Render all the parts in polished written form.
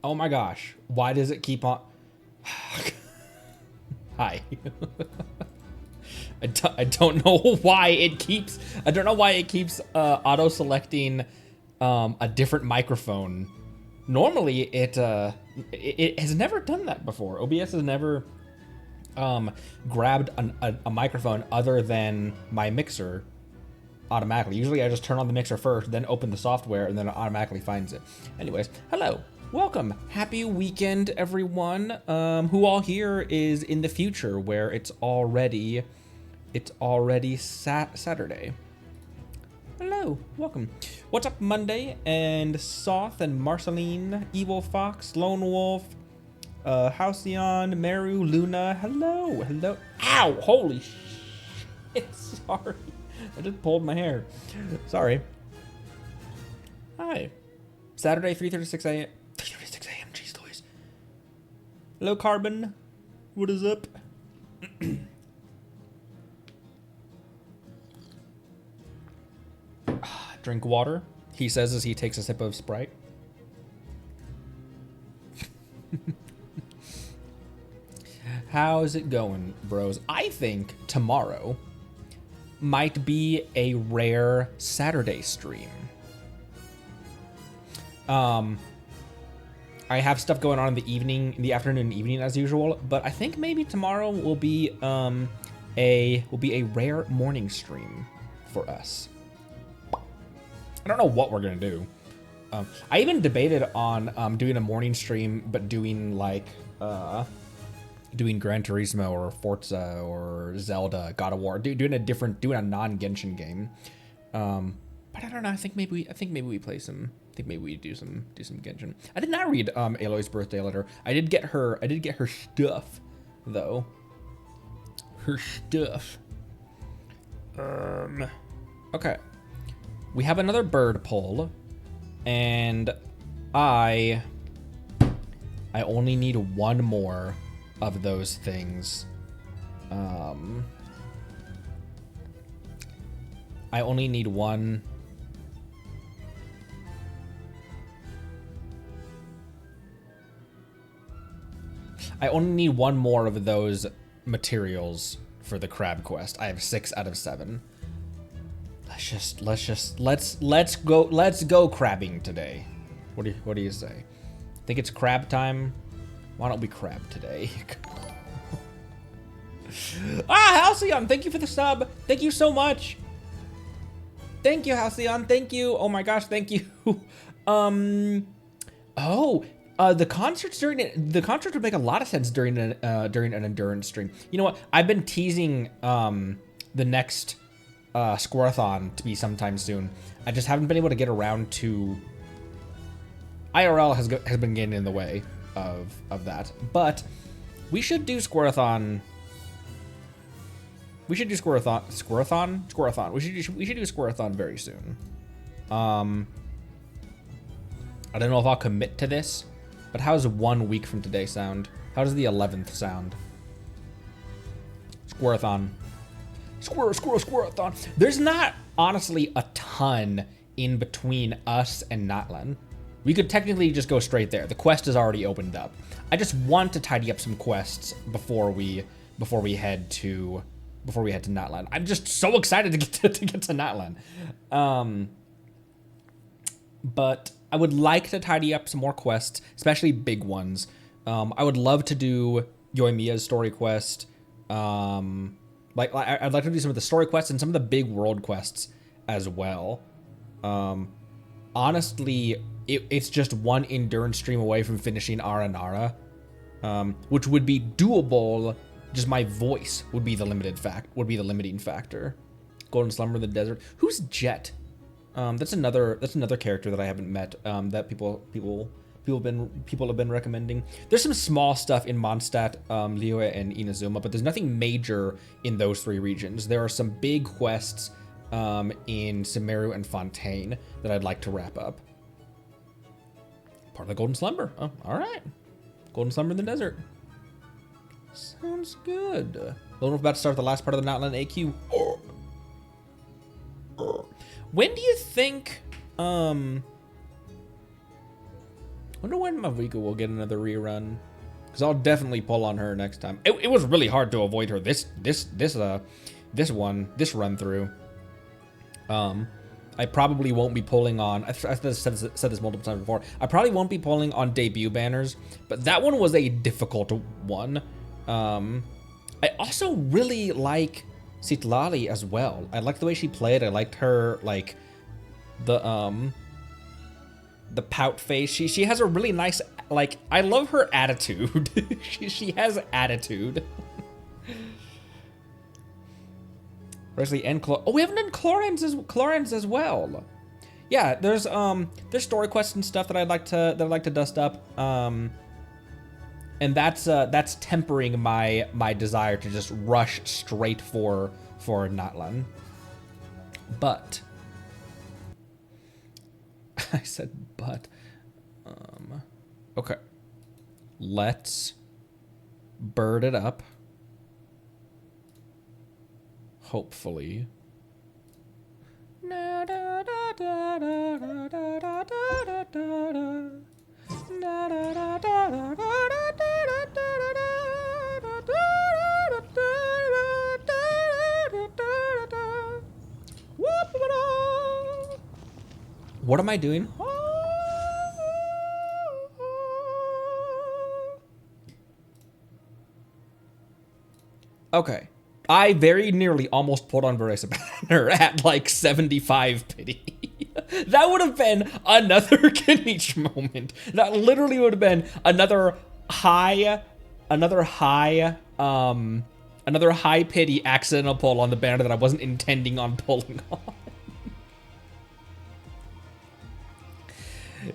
Oh my gosh. Why does it keep on? Hi. I don't know why it keeps. I don't know why it keeps auto selecting a different microphone. Normally, it has never done that before. OBS has never grabbed a microphone other than my mixer automatically. Usually, I just turn on the mixer first, then open the software, and then it automatically finds it. Anyways, hello. Welcome. Happy weekend, everyone. Who all here is in the future where it's already Saturday. Hello, welcome. What's up, Monday? And Soth and Marceline, Evil Fox, Lone Wolf, Halcyon, Meru, Luna. Hello, hello. Ow! Holy shit! Sorry, I just pulled my hair. Sorry. Hi. Saturday, 3:36 a.m. 3:36 a.m. Jeez Louise. Hello, Carbon. What is up? Drink water, he says as he takes a sip of Sprite. How's it going, bros? I think tomorrow might be a rare Saturday stream. I have stuff going on in the afternoon and evening as usual, but I think maybe tomorrow will be a rare morning stream for us. I don't know what we're gonna do. I even debated on doing a morning stream, but doing like doing Gran Turismo or Forza or Zelda, God of War, doing a non-Genshin game. But I don't know. I think maybe we play some. I think maybe we do some Genshin. I did not read Aloy's birthday letter. I did get her stuff though. Her stuff. Okay. We have another bird poll, and I only need one more of those things. I only need one. I only need one more of those materials for the crab quest. I have 6 out of 7. Let's go crabbing today. What do you say? Think it's crab time? Why don't we crab today? Halcyon, thank you for the sub. Thank you so much. Thank you, Halcyon. Thank you. Oh my gosh, thank you. The concerts would make a lot of sense during an endurance stream. You know what? I've been teasing the next Squirthon to be sometime soon. I just haven't been able to get around to. IRL has been getting in the way of that, but we should do Squirthon. We should do Squirthon. We should do Squirthon very soon. I don't know if I'll commit to this, but how's 1 week from today sound? How does the 11th sound? Squirthon. Squirthon. There's not, honestly, a ton in between us and Natlan. We could technically just go straight there. The quest is already opened up. I just want to tidy up some quests before we head to Natlan. I'm just so excited to get to Natlan. But I would like to tidy up some more quests, especially big ones. I would love to do Yoimiya's story quest. I'd like to do some of the story quests and some of the big world quests as well. Honestly, it's just one endurance stream away from finishing Aranara, which would be doable. Just my voice would be the limiting factor. Golden Slumber in the Desert. Who's Jet? That's another character that I haven't met. That people have been recommending. There's some small stuff in Mondstadt, Liyue, and Inazuma, but there's nothing major in those 3 regions. There are some big quests in Sumeru and Fontaine that I'd like to wrap up. Part of the Golden Slumber. Oh, all right. Golden Slumber in the Desert. Sounds good. Lone Wolf about to start the last part of the Natlan AQ. When do you think Wonder when Mavuka will get another rerun. Because I'll definitely pull on her next time. It was really hard to avoid her this run through. I probably won't be pulling on, I've said this multiple times before, I probably won't be pulling on debut banners, but that one was a difficult one. I also really like Citlali as well. I like the way she played. I liked her, like, the pout face. She has a really nice, like, I love her attitude. she has attitude. Especially and oh, we haven't done Chlorans as well. Yeah, there's story quests and stuff that I'd like to dust up. And that's tempering my desire to just rush straight for Natlan. But I said but. Okay. Let's bird it up. Hopefully. What am I doing? Okay. I very nearly almost pulled on Veresa Banner at like 75 pity. That would have been another Kinich moment. That literally would have been another high pity accidental pull on the banner that I wasn't intending on pulling on.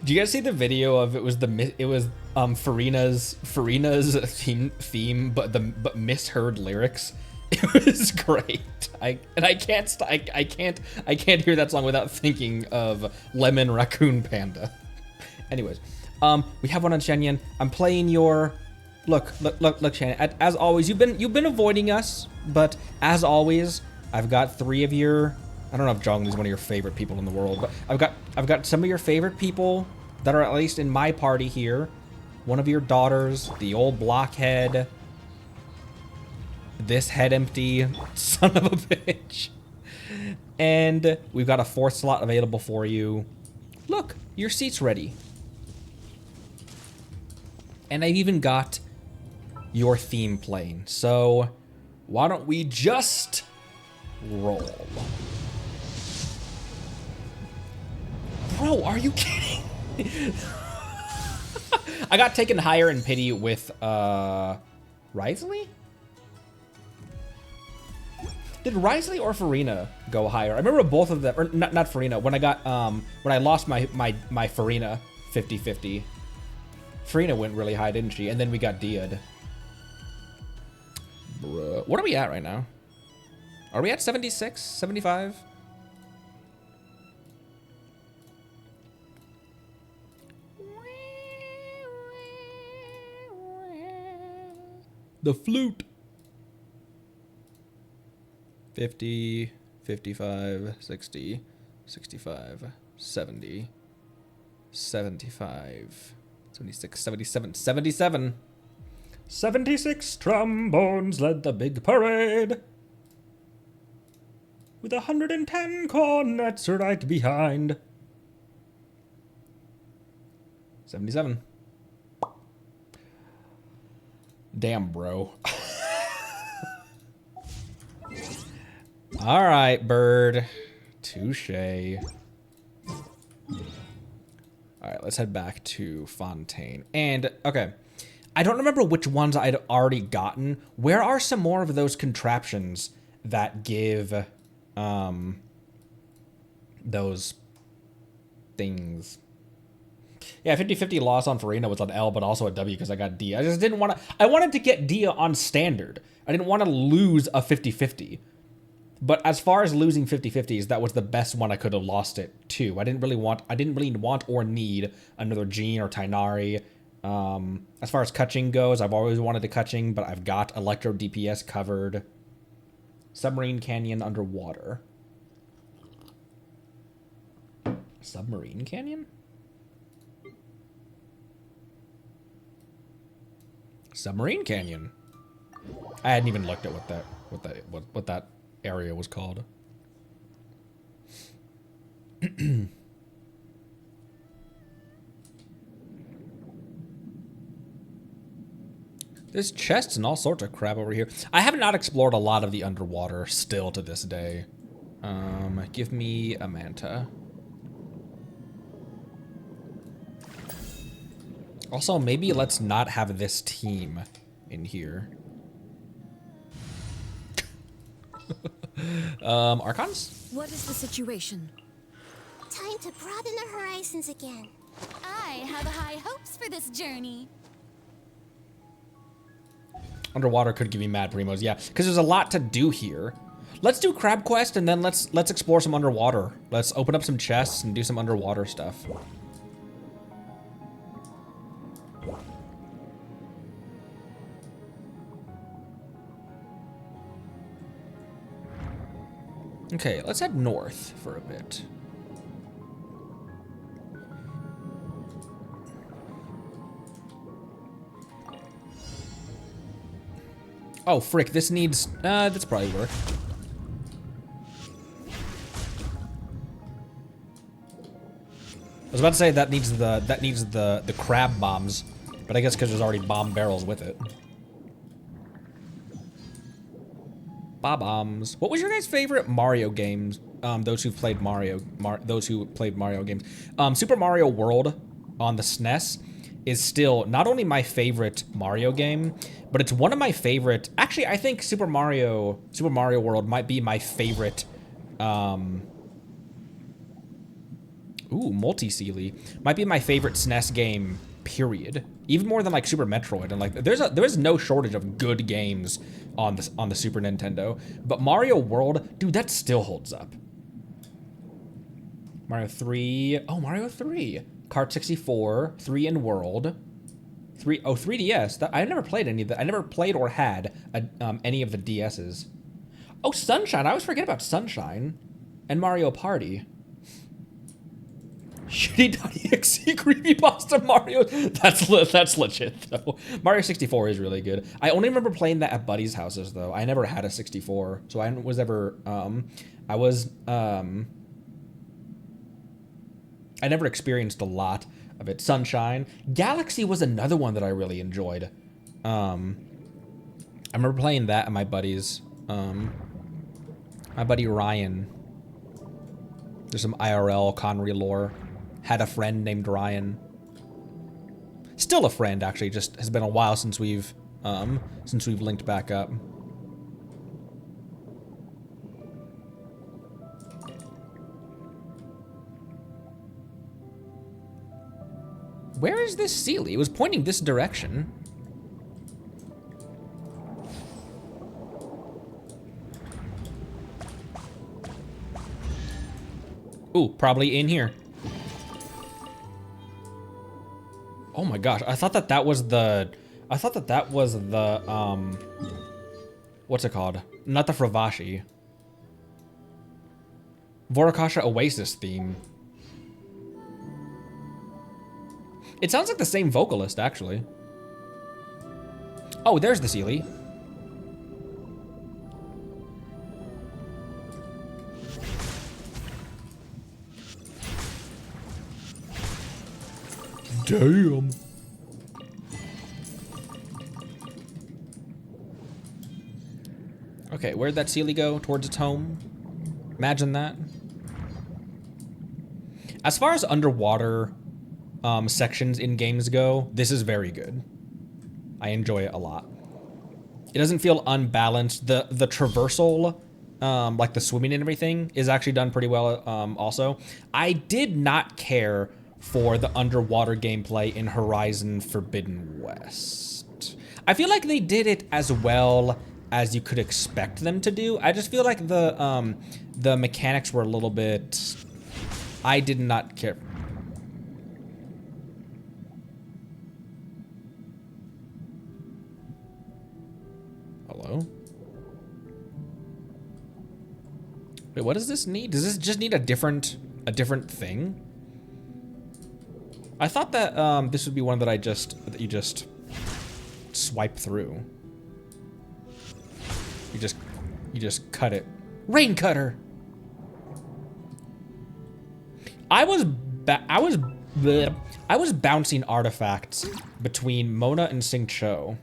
Do you guys see the video of it was Farina's theme but misheard lyrics? It was great. I can't hear that song without thinking of Lemon Raccoon Panda. Anyways, we have one on Shenyan. I'm playing your look Shenyan. As always, you've been avoiding us, but as always, I've got 3 of your, I don't know if Zhongli is one of your favorite people in the world, but I've got some of your favorite people that are at least in my party here. One of your daughters, the old blockhead, this head empty son of a bitch. And we've got a 4th slot available for you. Look, your seat's ready. And I've even got your theme playing. So why don't we just roll? Bro, are you kidding? I got taken higher in pity with Risley? Did Risley or Farina go higher? I remember both of them, or not Farina, when I got when I lost my Farina 50-50. Farina went really high, didn't she? And then we got Dia'd. Bruh. What are we at right now? Are we at 76? 75? The flute. 50, 55, 60, 65, 70, 75, 76, 77, 77. 76 trombones led the big parade, with 110 cornets right behind. 77. Damn, bro. All right, bird. Touche. All right, let's head back to Fontaine. And, okay, I don't remember which ones I'd already gotten. Where are some more of those contraptions that give those things? Yeah, 50-50 loss on Farina was an L, but also a W because I got D. I just didn't want to... I wanted to get Dia on standard. I didn't want to lose a 50-50. But as far as losing 50-50s, that was the best one I could have lost it to. I didn't really want or need another Jean or Tainari. As far as Kutching goes, I've always wanted a Kutching, but I've got Electro DPS covered. Submarine Canyon underwater. Submarine Canyon? Submarine Canyon. I hadn't even looked at what that area was called. There's chests and all sorts of crap over here. I have not explored a lot of the underwater still to this day. Give me a manta. Also, maybe let's not have this team in here. Archons? What is the situation? Time to broaden the horizons again. I have high hopes for this journey. Underwater could give you mad primos, yeah, because there's a lot to do here. Let's do crab quest and then let's explore some underwater. Let's open up some chests and do some underwater stuff. Okay, let's head north for a bit. Oh, frick, this needs, that's probably work. I was about to say that needs the crab bombs, but I guess because there's already bomb barrels with it. Bombs. What was your guys' favorite Mario games? Those who played Mario games. Super Mario World on the SNES is still not only my favorite Mario game, but it's one of my favorite. Actually, I think Super Mario World might be my favorite. Multi-Sealy might be my favorite SNES game. Period. Even more than like Super Metroid, and like there's no shortage of good games on the Super Nintendo. But Mario World, dude, that still holds up. Mario 3. Oh, Mario 3. Kart 64, 3 in World, 3DS. I never played any of that. I never played or had any of the DSs. Oh, Sunshine. I always forget about Sunshine and Mario Party. Shitty.exe creepypasta Mario. That's legit though. Mario 64 is really good. I only remember playing that at buddies' houses though. I never had a 64, so I was ever I never experienced a lot of it. Sunshine. Galaxy was another one that I really enjoyed. I remember playing that at my buddies. My buddy Ryan. There's some IRL Connery lore. Had a friend named Ryan. Still a friend, actually. Just has been a while since we've linked back up. Where is this Sealy? It was pointing this direction. Ooh, probably in here. Oh my gosh, I thought that was the, what's it called? Not the Fravashi. Vorakasha Oasis theme. It sounds like the same vocalist, actually. Oh, there's the Sealy. Damn. Okay, where'd that Sealy go? Towards its home? Imagine that. As far as underwater sections in games go, this is very good. I enjoy it a lot. It doesn't feel unbalanced. The traversal, like the swimming and everything, is actually done pretty well also. I did not care for the underwater gameplay in Horizon Forbidden West. I feel like they did it as well as you could expect them to do. I just feel like the mechanics were a little bit... I did not care. Hello? Wait, what does this need? Does this just need a different thing? I thought that this would be one that you just swipe through. You just cut it. Rain cutter. I was bouncing artifacts between Mona and Sing Cho.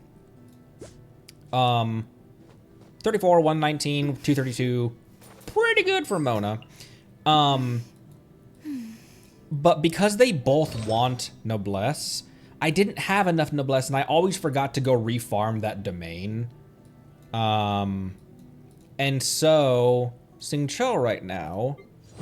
34, 119, 232. Pretty good for Mona. But because they both want Noblesse, I didn't have enough Noblesse, and I always forgot to go refarm that domain. And so Sing Cho right now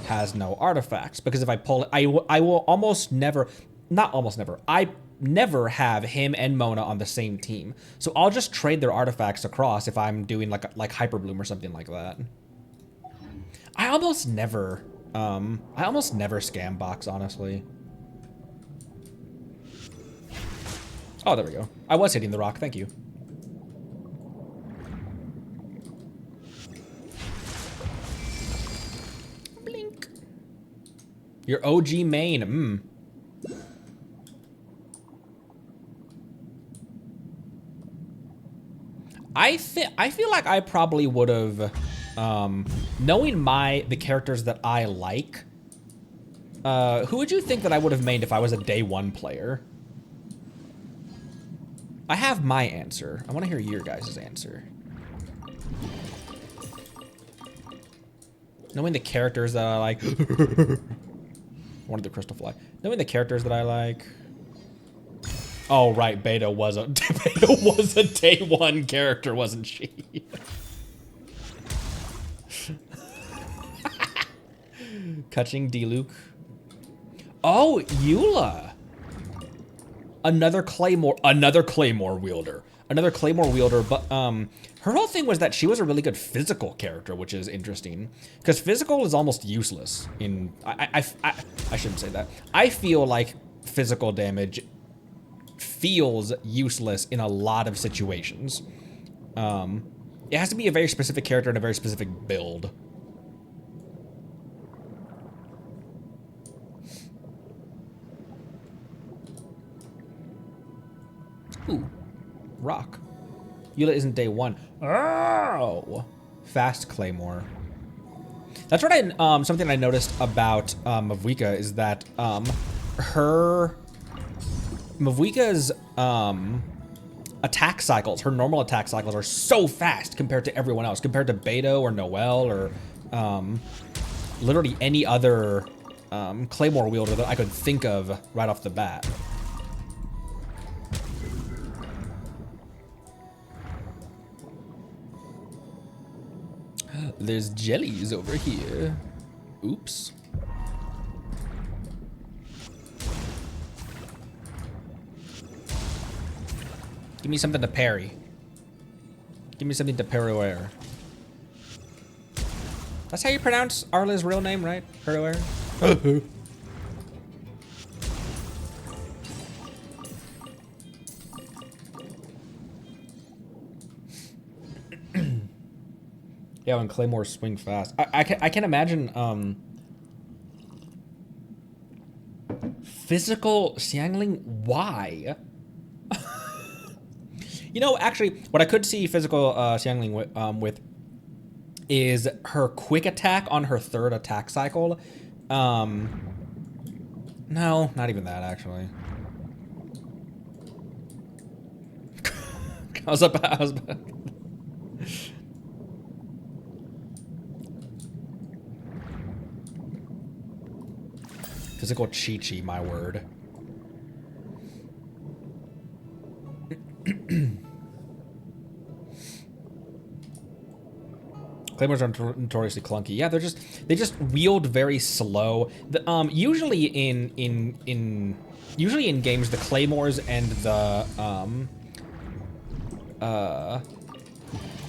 has no artifacts, because if I pull it, I will almost never, not almost never, I never have him and Mona on the same team. So I'll just trade their artifacts across if I'm doing like Hyper Bloom or something like that. I almost never scam box, honestly. Oh, there we go. I was hitting the rock, thank you. Blink. Your OG main, I feel like I probably would have, knowing the characters that I like, who would you think that I would have made if I was a day one player? I have my answer. I want to hear your guys' answer. Knowing the characters that I like. Wanted the crystal fly. Knowing the characters that I like. Oh right, Beta was a day one character, wasn't she? Catching D-Luke. Oh, Eula. Another Claymore wielder. Another Claymore wielder, but her whole thing was that she was a really good physical character, which is interesting. Because physical is almost useless in I shouldn't say that. I feel like physical damage feels useless in a lot of situations. It has to be a very specific character and a very specific build. Ooh, rock. Eula isn't day one. Oh, fast Claymore. That's what something I noticed about Mavuika is that Mavuika's attack cycles, her normal attack cycles are so fast compared to everyone else, compared to Beto or Noelle or literally any other Claymore wielder that I could think of right off the bat. There's jellies over here. Oops. Give me something to parry. Give me something to parry. That's how you pronounce Arla's real name, right? Parry. Yeah, when Claymores swing fast. I can imagine physical Xiangling. Why? You know, actually, what I could see physical Xiangling with is her quick attack on her third attack cycle. No, not even that, actually. I was about Physical Chi-Chi, my word. Claymores are notoriously clunky. Yeah, they just wield very slow. Usually in games, the Claymores and the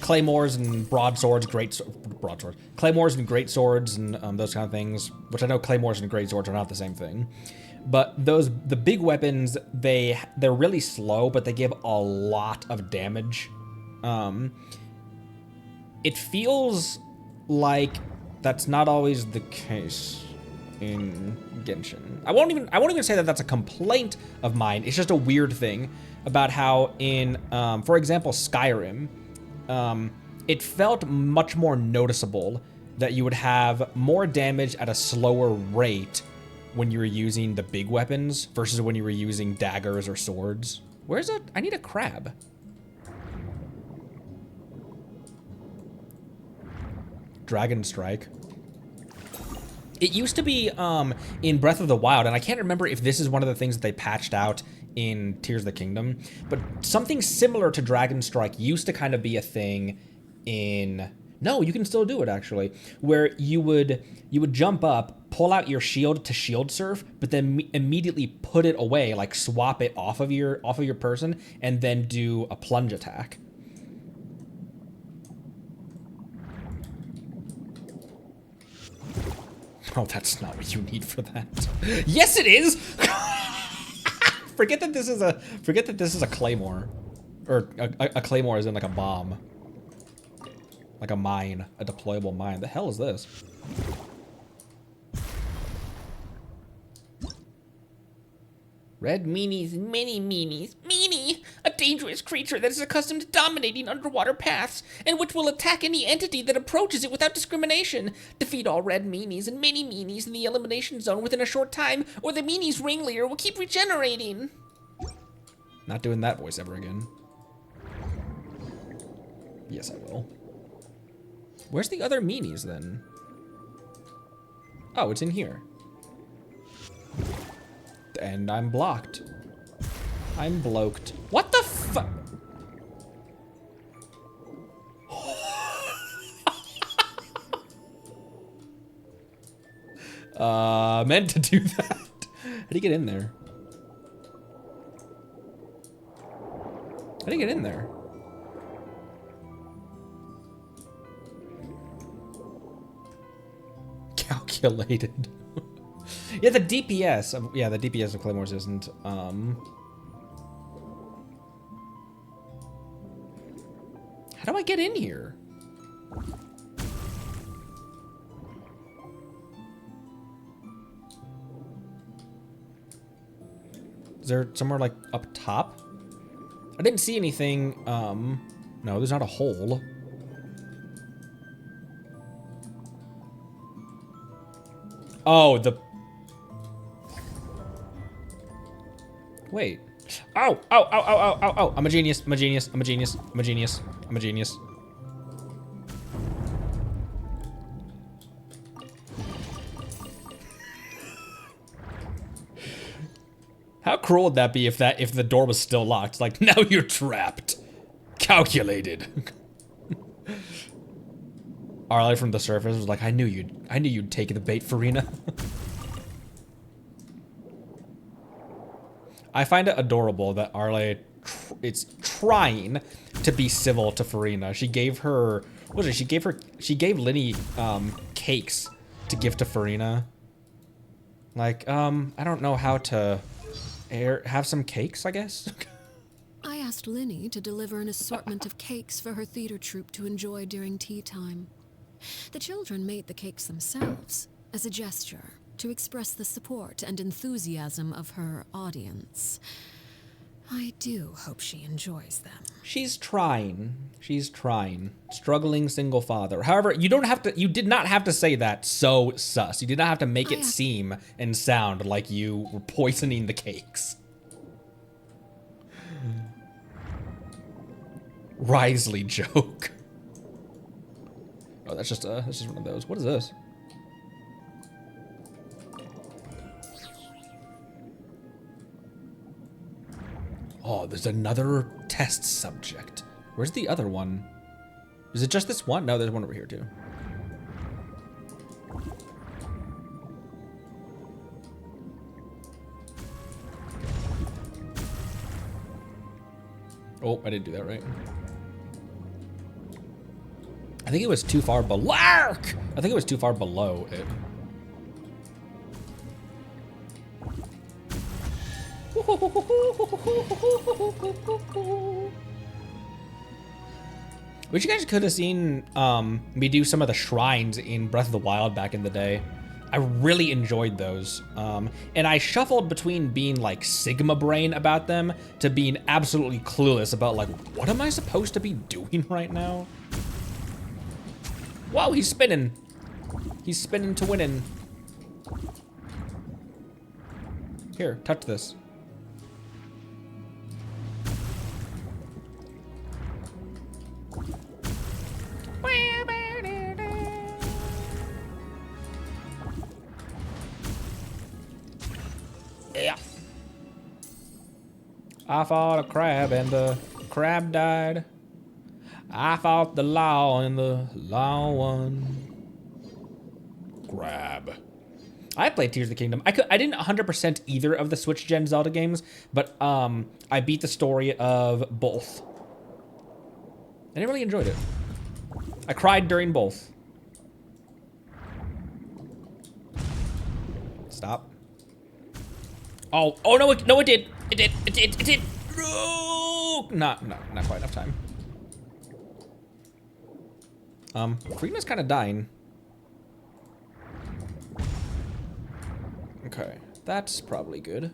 Claymores and broadswords, Claymores and great swords and those kind of things, which I know Claymores and great swords are not the same thing. But the big weapons, they're really slow, but they give a lot of damage. It feels like that's not always the case in Genshin. I won't even say that that's a complaint of mine. It's just a weird thing. about how in, for example, Skyrim, it felt much more noticeable that you would have more damage at a slower rate when you were using the big weapons versus when you were using daggers or swords. Where's it? I need a crab. Dragon Strike. It used to be in Breath of the Wild, and I can't remember if this is one of the things that they patched out in Tears of the Kingdom, but something similar to Dragon Strike used to kind of be a thing in... No, you can still do it actually, where you would jump up, pull out your shield to shield surf, but then immediately put it away, like swap it off of your person, and then do a plunge attack. Oh, that's not what you need for that. Yes, it is. Forget that this is a claymore, or a claymore is in like a bomb, like a mine, a deployable mine. The hell is this? Red meanies and many meanies. Meanie! A dangerous creature that is accustomed to dominating underwater paths, and which will attack any entity that approaches it without discrimination. Defeat all red meanies and mini meanies in the elimination zone within a short time, or the meanies ringleader will keep regenerating. Not doing that voice ever again. Yes, I will. Where's the other meanies, then? Oh, it's in here. And I'm blocked. I'm bloked. What the fuck? Meant to do that. How do you get in there? How do you get in there? Calculated. Yeah, the DPS of the DPS of Claymores isn't how do I get in here? Is there somewhere like up top? I didn't see anything. No, there's not a hole. Oh, the... Wait. Ow! Ow, ow, ow, ow, ow, ow. I'm a genius. I'm a genius. I'm a genius. I'm a genius. I'm a genius. How cruel would that be if the door was still locked? Like, now you're trapped. Calculated. Arlie from the surface was like, I knew you'd take the bait, Farina. I find it adorable that Arlie is trying to be civil to Farina. She gave her, what is it? She gave Linny cakes to give to Farina. Like, I don't know how to have some cakes, I guess. I asked Linny to deliver an assortment of cakes for her theater troupe to enjoy during tea time. The children made the cakes themselves as a gesture to express the support and enthusiasm of her audience. I do hope she enjoys them. She's trying. She's trying. Struggling single father. However, you did not have to say that so sus. You did not have to make it seem and sound like you were poisoning the cakes. Risley joke. Oh, that's just one of those. What is this? Oh, there's another test subject. Where's the other one? Is it just this one? No, there's one over here too. Oh, I didn't do that right. I think it was too far below. I think it was too far below it. Wish you guys could have seen me do some of the shrines in Breath of the Wild back in the day. I really enjoyed those. And I shuffled between being like Sigma brain about them to being absolutely clueless about like, what am I supposed to be doing right now? Wow, he's spinning. He's spinning to winning. Here, touch this. Yeah. I fought a crab and the crab died. I fought the law and the law won. Crab. I played Tears of the Kingdom. I didn't 100% either of the Switch Gen Zelda games, but I beat the story of both. And I really enjoyed it. I cried during both. Stop. Oh no, it did. It did. No, not quite enough time. Freena's kind of dying. Okay, that's probably good.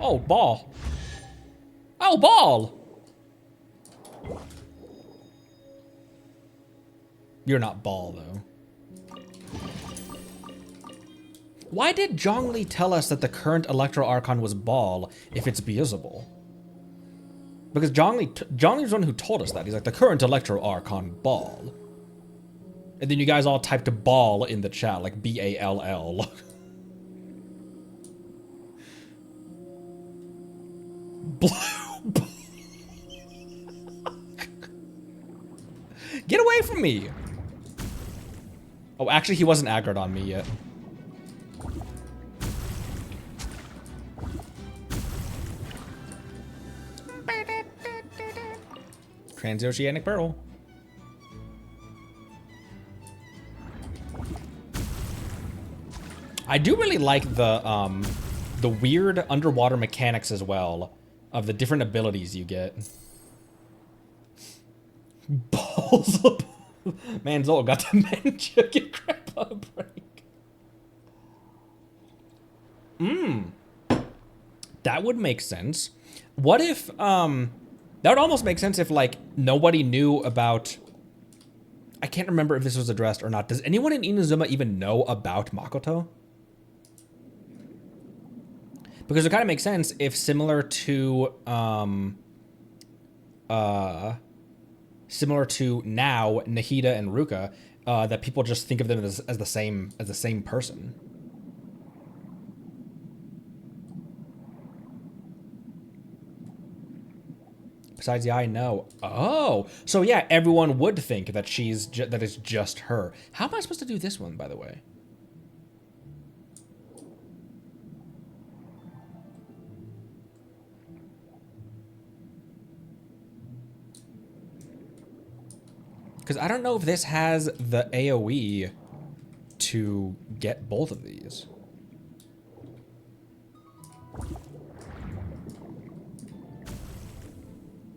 Oh, ball. Oh, ball! You're not ball, though. Why did Zhongli tell us that the current Electro Archon was ball if it's Beelzebul? Because Zhongli was the one who told us that. He's like, the current Electro Archon ball. And then you guys all typed ball in the chat, like B-A-L-L. Get away from me! Oh, actually, he wasn't aggroed on me yet. Transoceanic Pearl. I do really like the weird underwater mechanics as well of the different abilities you get. Balls up. Man, Zol got dementia. Get crap on a break. That would make sense. What if, that would almost make sense if, like, nobody knew about... I can't remember if this was addressed or not. Does anyone in Inazuma even know about Makoto? Because it kind of makes sense if similar to now Nahida and Ruka, that people just think of them as the same person. Besides the eye, no. Oh, so yeah, everyone would think that that it's just her. How am I supposed to do this one, by the way? Because I don't know if this has the AoE to get both of these.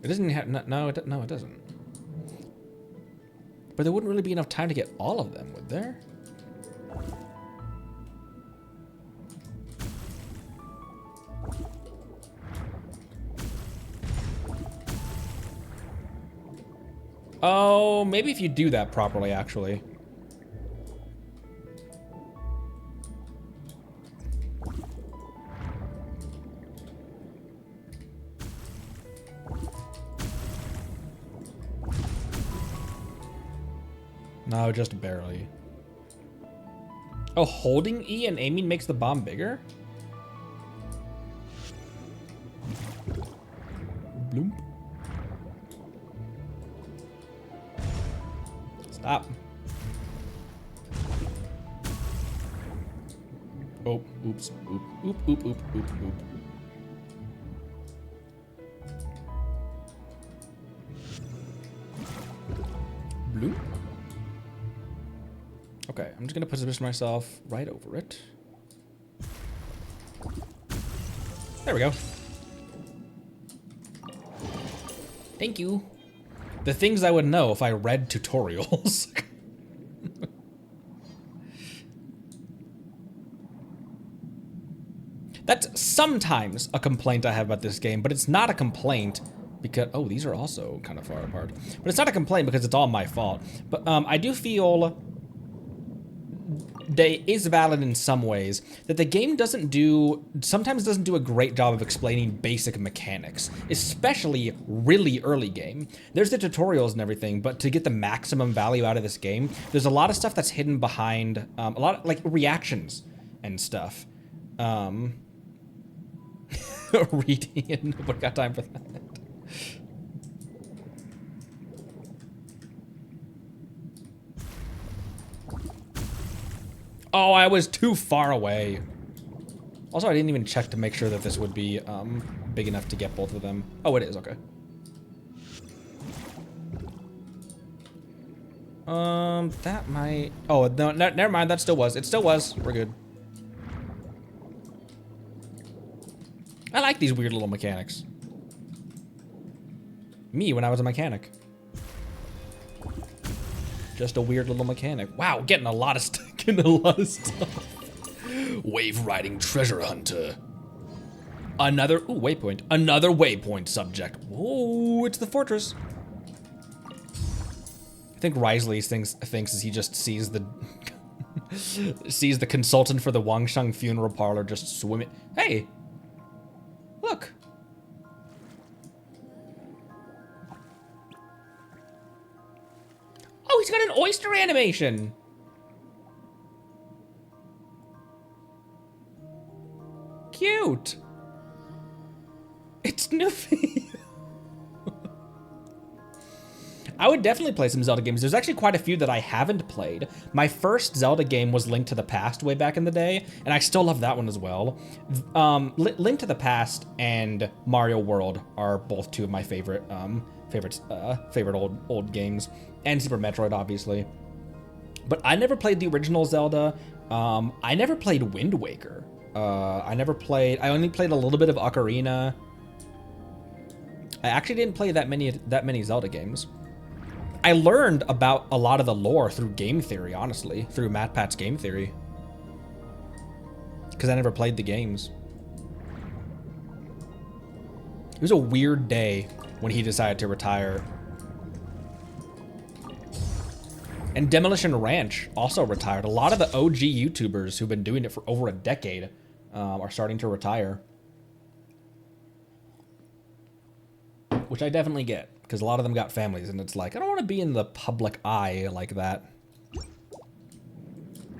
It doesn't have, no, it doesn't. But there wouldn't really be enough time to get all of them, would there? Oh, maybe if you do that properly, actually. No, just barely. Oh, holding E and aiming makes the bomb bigger? Bloop. Stop. Oh, oops. Oop, oop, oop, oop, oop, oop. Bloop. Okay, I'm just gonna position myself right over it. There we go. Thank you. The things I would know if I read tutorials. That's sometimes a complaint I have about this game, but it's not a complaint because, oh, these are also kind of far apart. But it's not a complaint because it's all my fault. But I do feel that is valid in some ways, that the game sometimes doesn't do a great job of explaining basic mechanics, especially really early game. There's the tutorials and everything, but to get the maximum value out of this game, there's a lot of stuff that's hidden behind, a lot of, like, reactions and stuff. Reading and nobody got time for that. Oh, I was too far away. Also, I didn't even check to make sure that this would be big enough to get both of them. Oh, it is, okay. That might... Oh, no, never mind, that still was. It still was. We're good. I like these weird little mechanics. Me when I was a mechanic. Just a weird little mechanic. Wow, getting a lot of stuff. Wave riding treasure hunter. Another waypoint. Another waypoint subject. Whoa, it's the fortress. I think Risley thinks as he just sees the sees the consultant for the Wangsheng funeral parlor just swimming. Hey, look. Oh, he's got an oyster animation. Cute. It's Snoopy. I would definitely play some Zelda games. There's actually quite a few that I haven't played. My first Zelda game was Link to the Past way back in the day, and I still love that one as well. Link to the Past and Mario World are both two of my favorite old games, and Super Metroid, obviously. But I never played the original Zelda. I never played Wind Waker. I only played a little bit of Ocarina. I actually didn't play that many Zelda games. I learned about a lot of the lore through game theory, honestly, through MatPat's game theory. Because I never played the games. It was a weird day when he decided to retire. And Demolition Ranch also retired. A lot of the OG YouTubers who've been doing it for over a decade are starting to retire. Which I definitely get, because a lot of them got families, and it's like, I don't want to be in the public eye like that.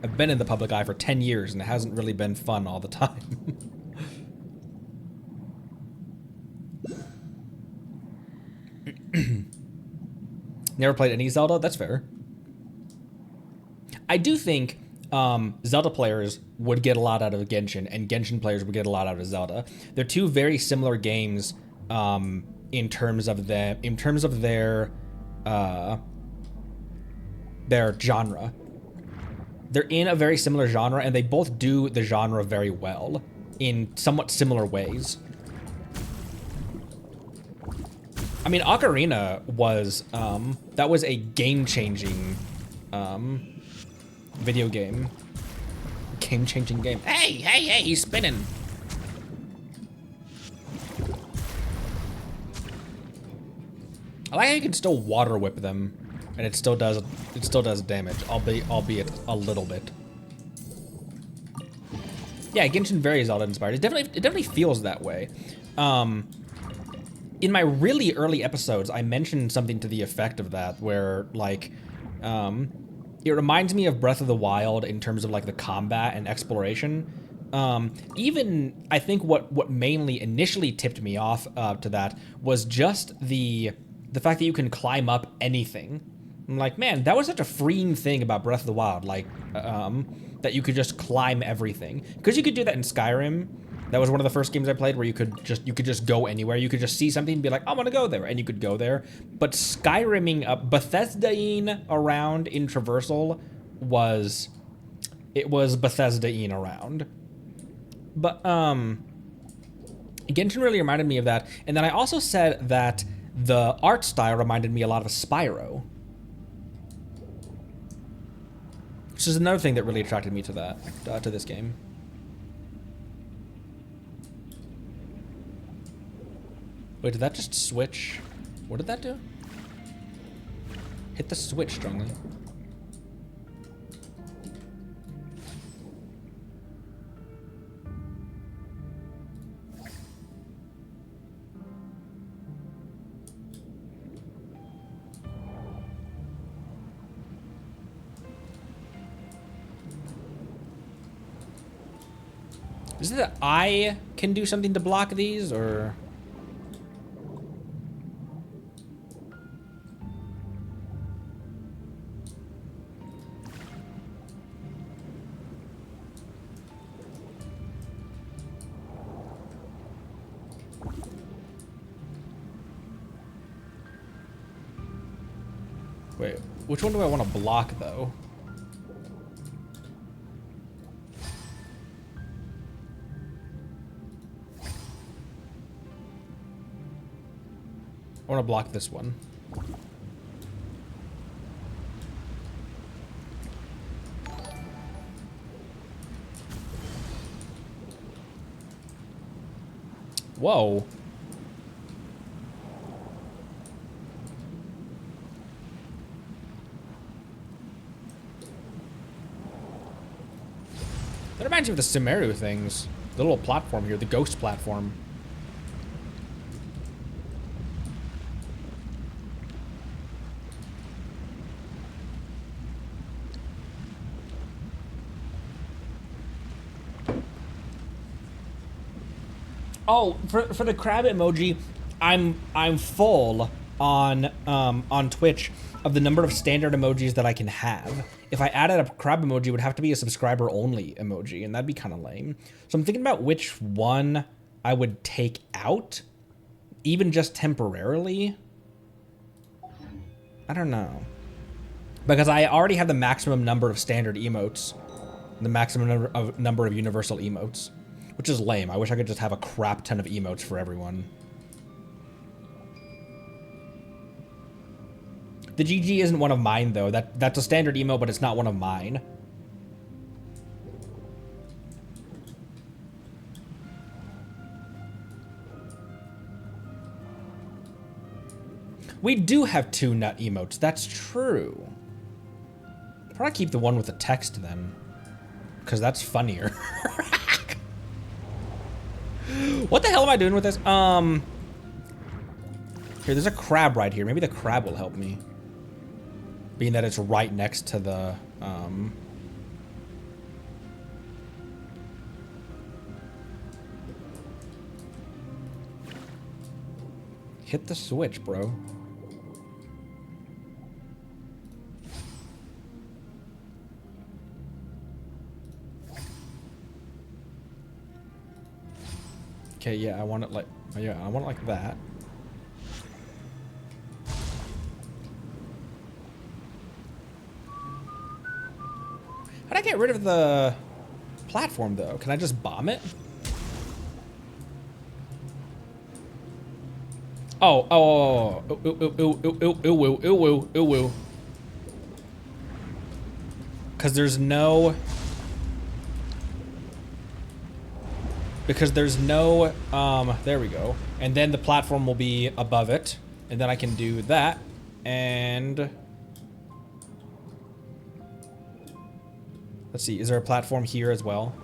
I've been in the public eye for 10 years, and it hasn't really been fun all the time. Never played any Zelda? That's fair. I do think Zelda players would get a lot out of Genshin, and Genshin players would get a lot out of Zelda. They're two very similar games in terms of their genre. They're in a very similar genre, and they both do the genre very well in somewhat similar ways. I mean, Ocarina was that was a game-changing video game. Game-changing game. Hey, he's spinning. I like how you can still water whip them, and it still does damage, albeit a little bit. Yeah, Genshin very Zelda inspired. It definitely feels that way. In my really early episodes, I mentioned something to the effect of that, where like, it reminds me of Breath of the Wild in terms of like the combat and exploration. Even I think what mainly initially tipped me off to that was just the fact that you can climb up anything. I'm like, man, that was such a freeing thing about Breath of the Wild, like, that you could just climb everything. Because you could do that in Skyrim. That was one of the first games I played where you could just go anywhere. You could just see something and be like, I want to go there, and you could go there. But Skyriming up, Bethesda-ing around in traversal was Bethesda-ing around. But Genshin really reminded me of that. And then I also said that the art style reminded me a lot of Spyro. Which is another thing that really attracted me to that, to this game. Wait, did that just switch? What did that do? Hit the switch strongly. Is it that I can do something to block these, or? Wait, which one do I want to block, though? I want to block this one. Whoa. That reminds me of the Sumeru things. The little platform here, the ghost platform. Oh, for the crab emoji, I'm full on Twitch of the number of standard emojis that I can have. If I added a crab emoji, it would have to be a subscriber only emoji, and that'd be kind of lame. So I'm thinking about which one I would take out, even just temporarily. I don't know. Because I already have the maximum number of standard emotes, the maximum number of universal emotes. Which is lame. I wish I could just have a crap ton of emotes for everyone. The GG isn't one of mine, though. That's a standard emote, but it's not one of mine. We do have 2 nut emotes. That's true. Probably keep the one with the text, then. Because that's funnier. What the hell am I doing with this? Here, there's a crab right here. Maybe the crab will help me. Being that it's right next to the, Hit the switch, bro. Okay, yeah, I want it like, yeah, I want it like that. How'd I get rid of the platform, though? Can I just bomb it? Oh. Because there's no... Because there's no, there we go. And then the platform will be above it. And then I can do that. And... Let's see, is there a platform here as well?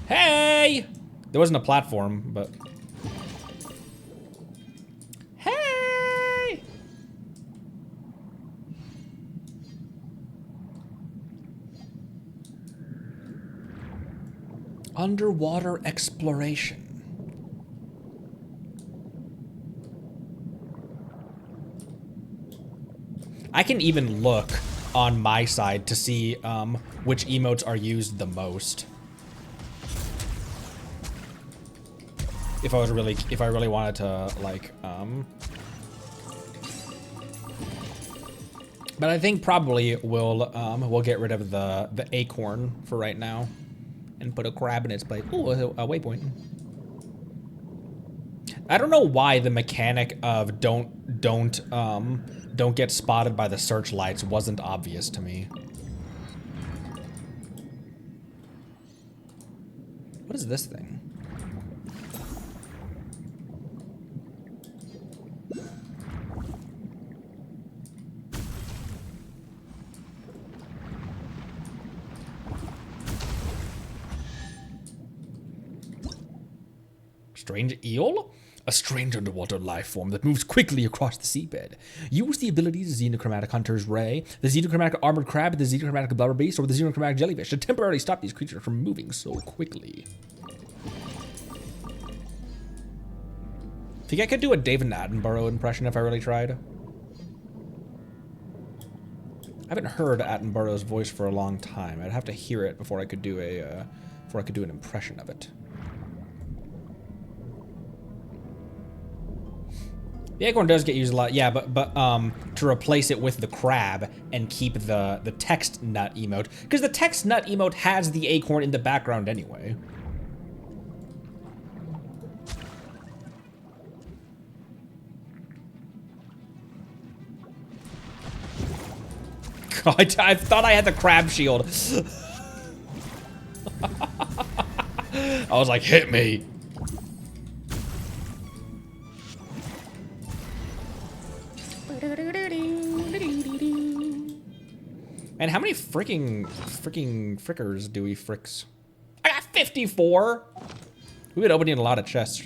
Hey! There wasn't a platform, but... Hey! Underwater exploration. I can even look on my side to see which emotes are used the most. If I really wanted to, like, but I think probably we'll get rid of the acorn for right now. and put a crab in its place. Ooh, a waypoint. I don't know why the mechanic of don't get spotted by the searchlights wasn't obvious to me. What is this thing? Strange eel? A strange underwater life form that moves quickly across the seabed. Use the abilities of Xenochromatic Hunter's Ray, the Xenochromatic Armored Crab, the Xenochromatic Blubber Beast, or the Xenochromatic Jellyfish to temporarily stop these creatures from moving so quickly. I think I could do a David Attenborough impression if I really tried. I haven't heard Attenborough's voice for a long time. I'd have to hear it before I could do an impression of it. The acorn does get used a lot, yeah, but to replace it with the crab and keep the text nut emote, because the text nut emote has the acorn in the background anyway. God, I thought I had the crab shield. I was like, hit me. And how many freaking frickers do we fricks? I got 54. We've been opening a lot of chests.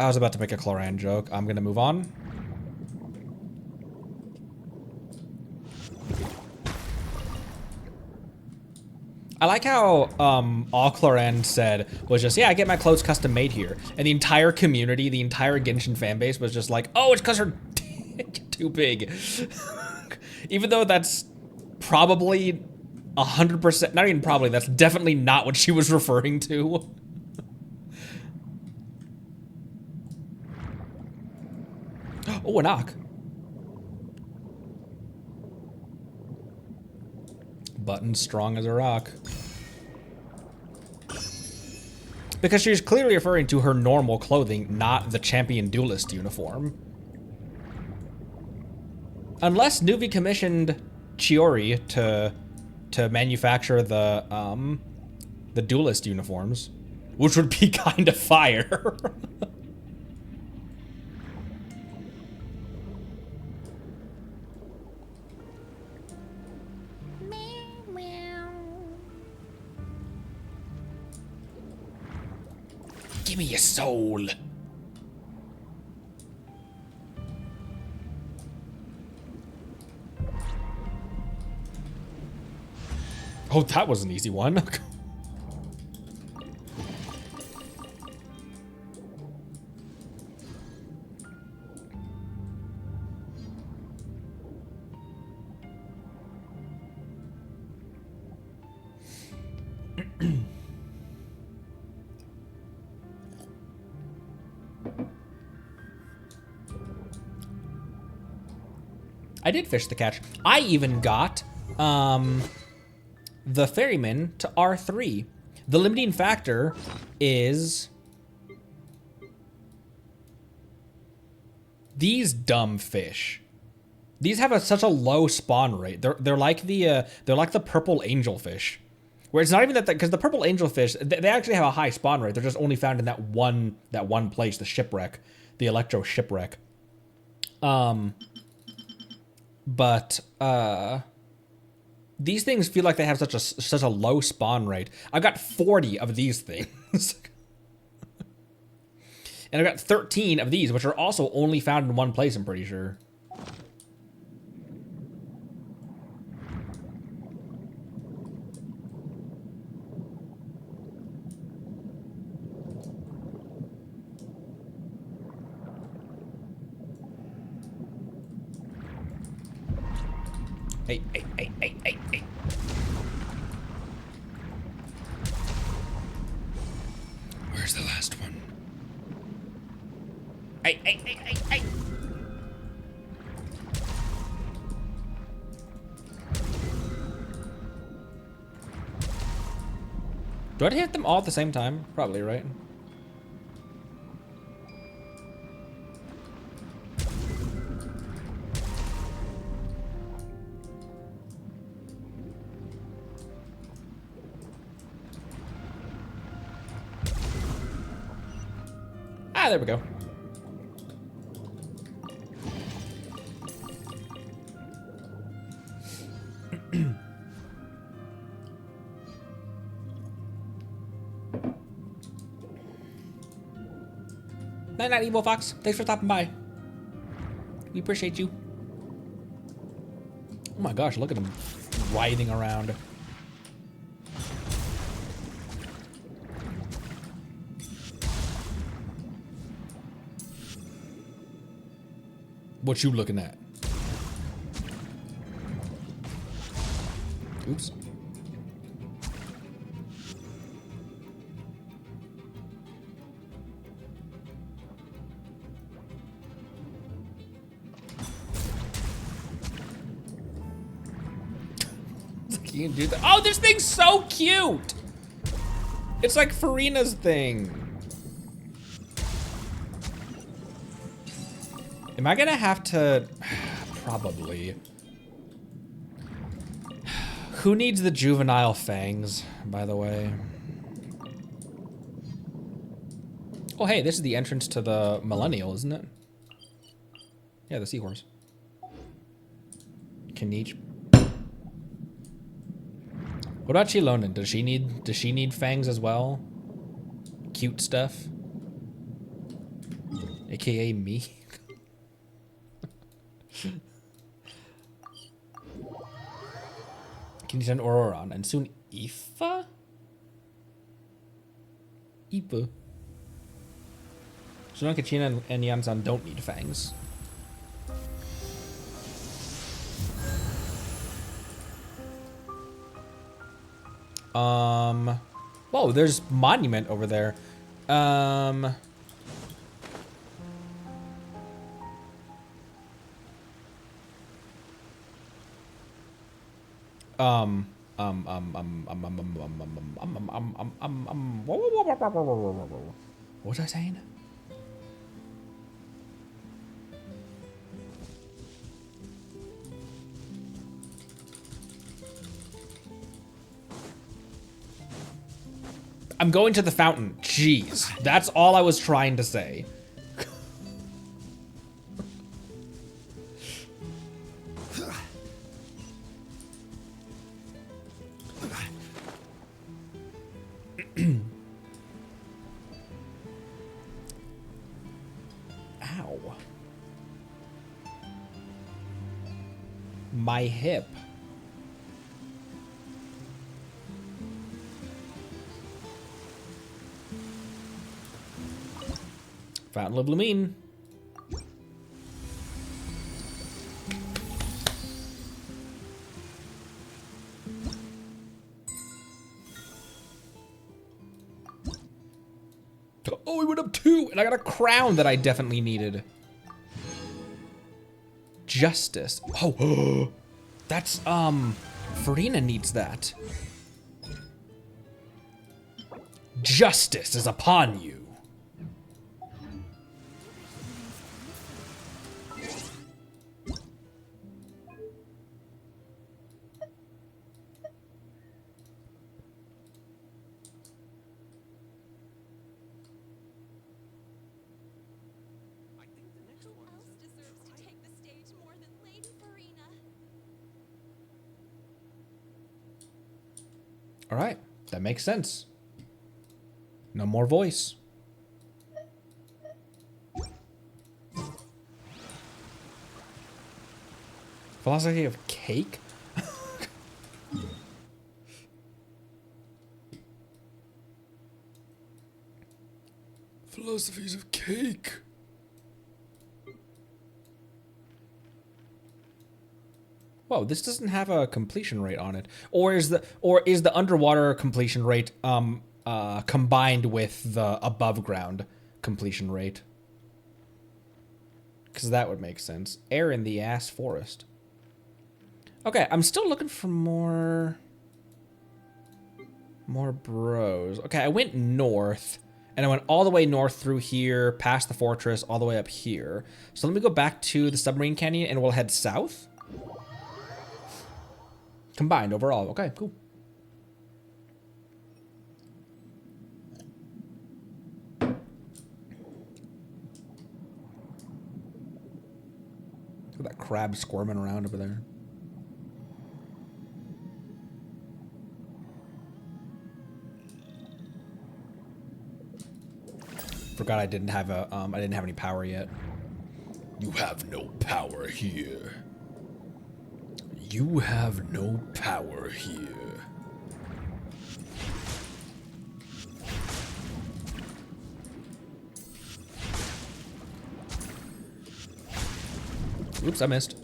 I was about to make a Cloran joke. I'm gonna move on. I like how all Cloran said was just, yeah, I get my clothes custom made here. And the entire community, the entire Genshin fan base was just like, oh, it's because her dick too big. Even though that's probably 100%, not even probably, that's definitely not what she was referring to. Oh, a knock. Button strong as a rock. Because she's clearly referring to her normal clothing, not the champion duelist uniform. Unless Nuvi commissioned Chiori to manufacture the duelist uniforms, which would be kind of fire. Give me your soul. Oh, that was an easy one. I did fish the catch. I even got the ferryman to R3. The limiting factor is these dumb fish. These have such a low spawn rate. They're like the purple angelfish, where it's not even that because the purple angelfish they actually have a high spawn rate. They're just only found in that one place, the shipwreck, the Electro shipwreck. But these things feel like they have such a low spawn rate. I've got 40 of these things. And I've got 13 of these, which are also only found in one place, I'm pretty sure. Hey. Where's the last one? Hey. Do I hit them all at the same time? Probably, right? Ah, there we go. Night night, Evil Fox. Thanks for stopping by. We appreciate you. Oh my gosh, look at him writhing around. What you looking at? Oops. You can do that. Oh, this thing's so cute! It's like Farina's thing. Am I gonna have to... Probably. Who needs the juvenile fangs, by the way? Oh, hey, this is the entrance to the Millennial, isn't it? Yeah, the seahorse. Kanich. What about Chilonin? Does she need fangs as well? Cute stuff? AKA me. Can you send Auroron and soon Aoife? Aoife. Sunan, Kachina, and Yansan don't need fangs. Whoa, there's monument over there. What was I saying? I'm going to the fountain. Jeez. That's all I was trying to say. Ow. My hip. Fountain of Lumine. Oh, we went up 2, and I got a crown that I definitely needed. Justice. Oh, that's, Farina needs that. Justice is upon you. All right, that makes sense. No more voice. Philosophy of cake? Philosophies of cake. Whoa, this doesn't have a completion rate on it. Or is the underwater completion rate combined with the above ground completion rate? Because that would make sense. Air in the ass forest. Okay, I'm still looking for more. More bros. Okay, I went north, and I went all the way north through here, past the fortress, all the way up here. So let me go back to the submarine canyon, and we'll head south. Combined overall. Okay, cool. Look at that crab squirming around over there. Forgot I didn't have a I didn't have any power yet. You have no power here. You have no power here. Oops, I missed.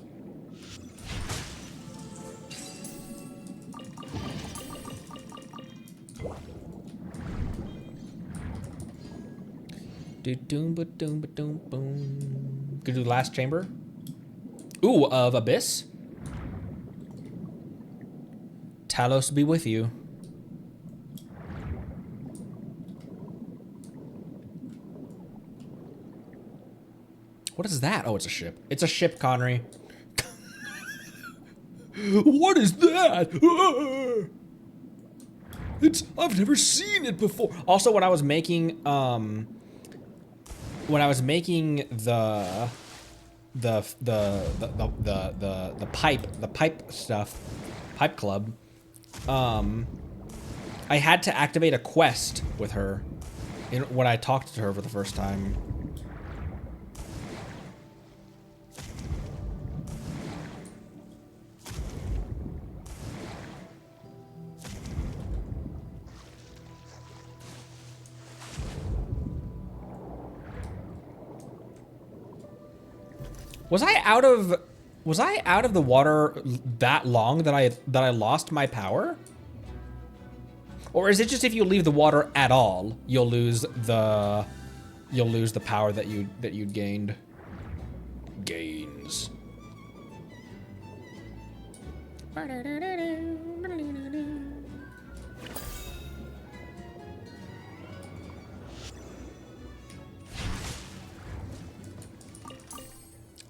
Boom. Could do the last chamber. Ooh, of Abyss. Talos be with you. What is that? Oh, it's a ship. It's a ship, Connery. What is that? I've never seen it before. Also, when I was making the pipe stuff, pipe club, I had to activate a quest with her when I talked to her for the first time. Was I out of the water that long that I lost my power? Or is it just if you leave the water at all, you'll lose the power that you'd gained? Gains.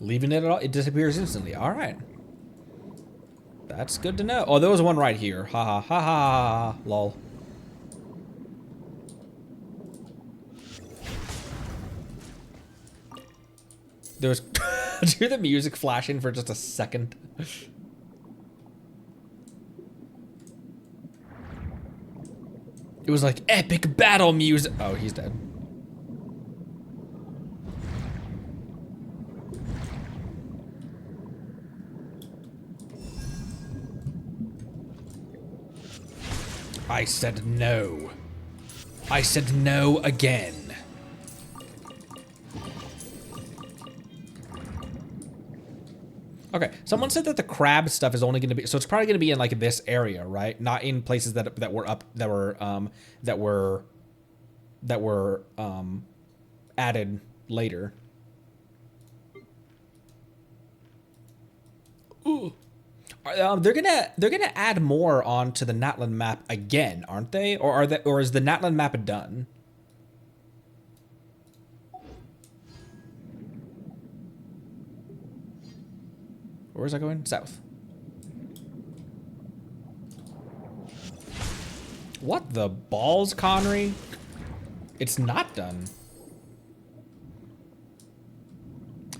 Leaving it at all, it disappears instantly. All right. That's good to know. Oh, there was one right here. Ha ha ha ha. Lol. There was. Did you hear the music flashing for just a second? It was like epic battle music. Oh, he's dead. I said no. I said no again. Okay, someone said that the crab stuff is only going to be, so it's probably going to be in like this area, right? Not in places that were added later. Ooh. They're gonna add more onto the Natlan map again, aren't they? Or is the Natlan map done? Where's that going? South. What the balls, Connery? It's not done.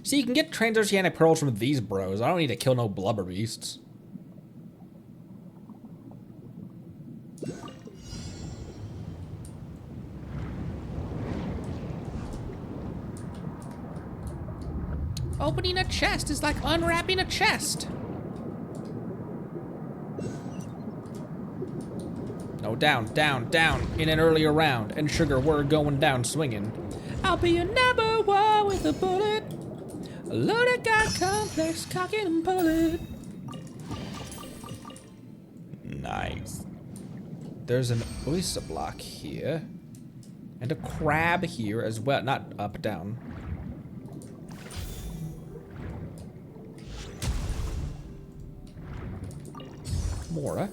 See, you can get transoceanic pearls from these bros. I don't need to kill no blubber beasts. Opening a chest is like unwrapping a chest. No, down in an earlier round. And sugar, we're going down swinging. I'll be your number one with a bullet. A loaded got complex, cock it and pull it. Nice. There's an oyster block here. And a crab here as well. Not up, down. Mora.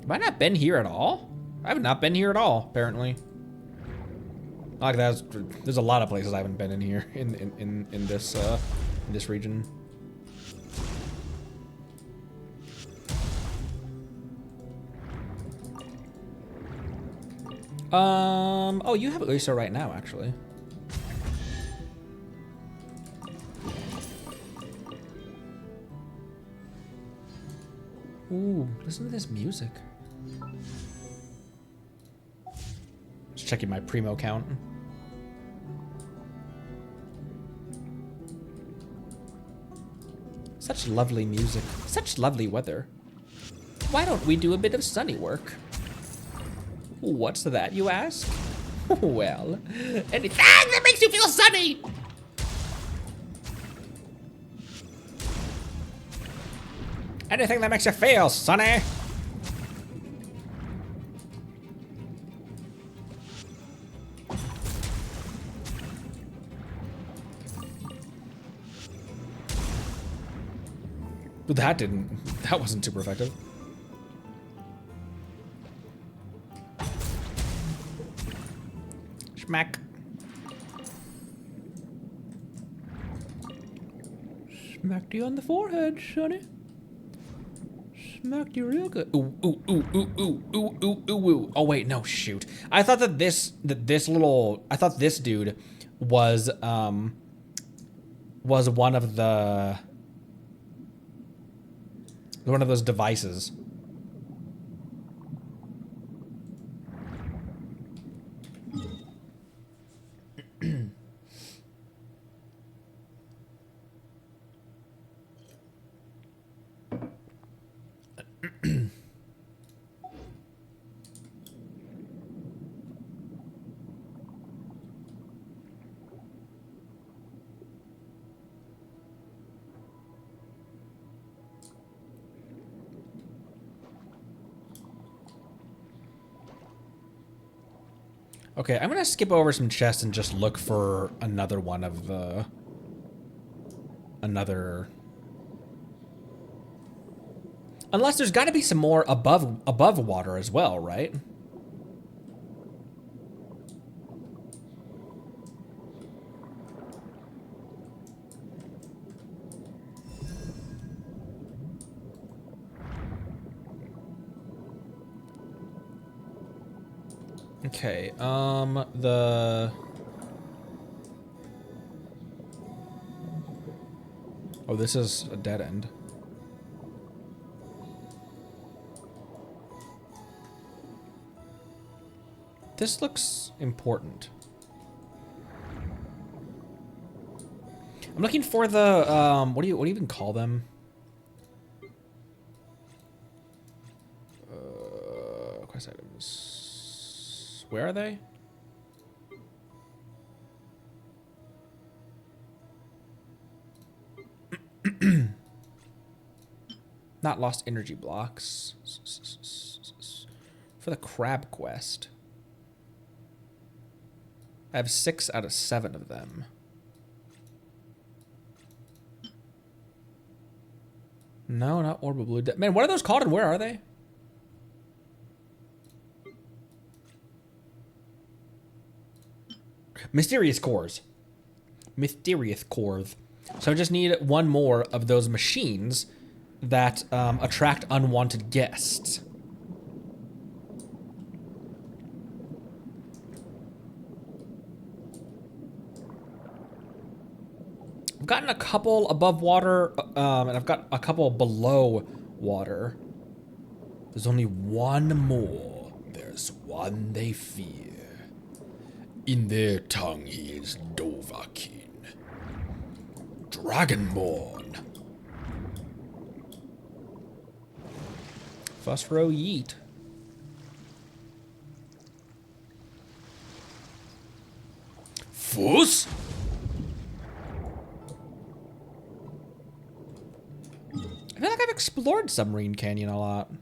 Have I not been here at all? I have not been here at all, apparently. Like there's a lot of places I haven't been in here in this region. Oh, you have Oyster right now, actually. Ooh, listen to this music. Just checking my primo count. Such lovely music. Such lovely weather. Why don't we do a bit of sunny work? What's that, you ask? Well, anything that makes you feel sunny! Anything that makes you feel sunny! That wasn't super effective. Smack. Smacked you on the forehead, sonny. Smacked you real good. Ooh, ooh, ooh, ooh, ooh, ooh, ooh, ooh, ooh. Oh wait, no, shoot. I thought that this dude was one of those devices. Okay, I'm gonna skip over some chests and just look for another one of the... Unless there's gotta be some more above water as well, right? Okay, oh, this is a dead end. This looks important. I'm looking for the, what do you even call them? Quest items. Where are they? Not lost energy blocks. For the crab quest. I have 6 out of 7 of them. No, not orb of blue. Man, what are those called and where are they? Mysterious cores. Mysterious cores. So I just need one more of those machines that attract unwanted guests. I've gotten a couple above water, and I've got a couple below water. There's only one more. There's one they fear. In their tongue he is Dovahkiin, Dragonborn. First row yeet. Fuss? I feel like I've explored Submarine Canyon a lot.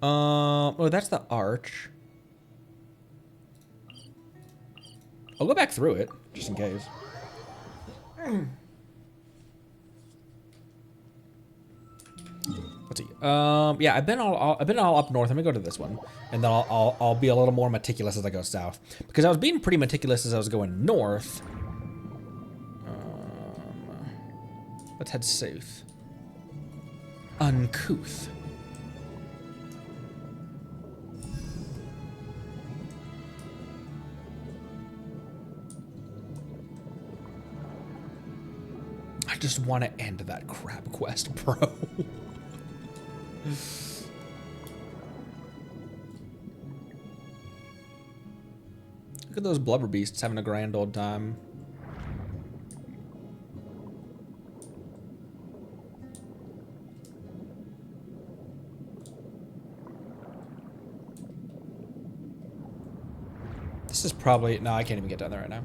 Oh, that's the arch. I'll go back through it, just in case. Let's see. Yeah, I've been all up north. Let me go to this one, and then I'll be a little more meticulous as I go south, because I was being pretty meticulous as I was going north. Let's head south. Uncouth. I just want to end that crab quest, bro. Look at those blubber beasts having a grand old time. This is probably... No, I can't even get down there right now.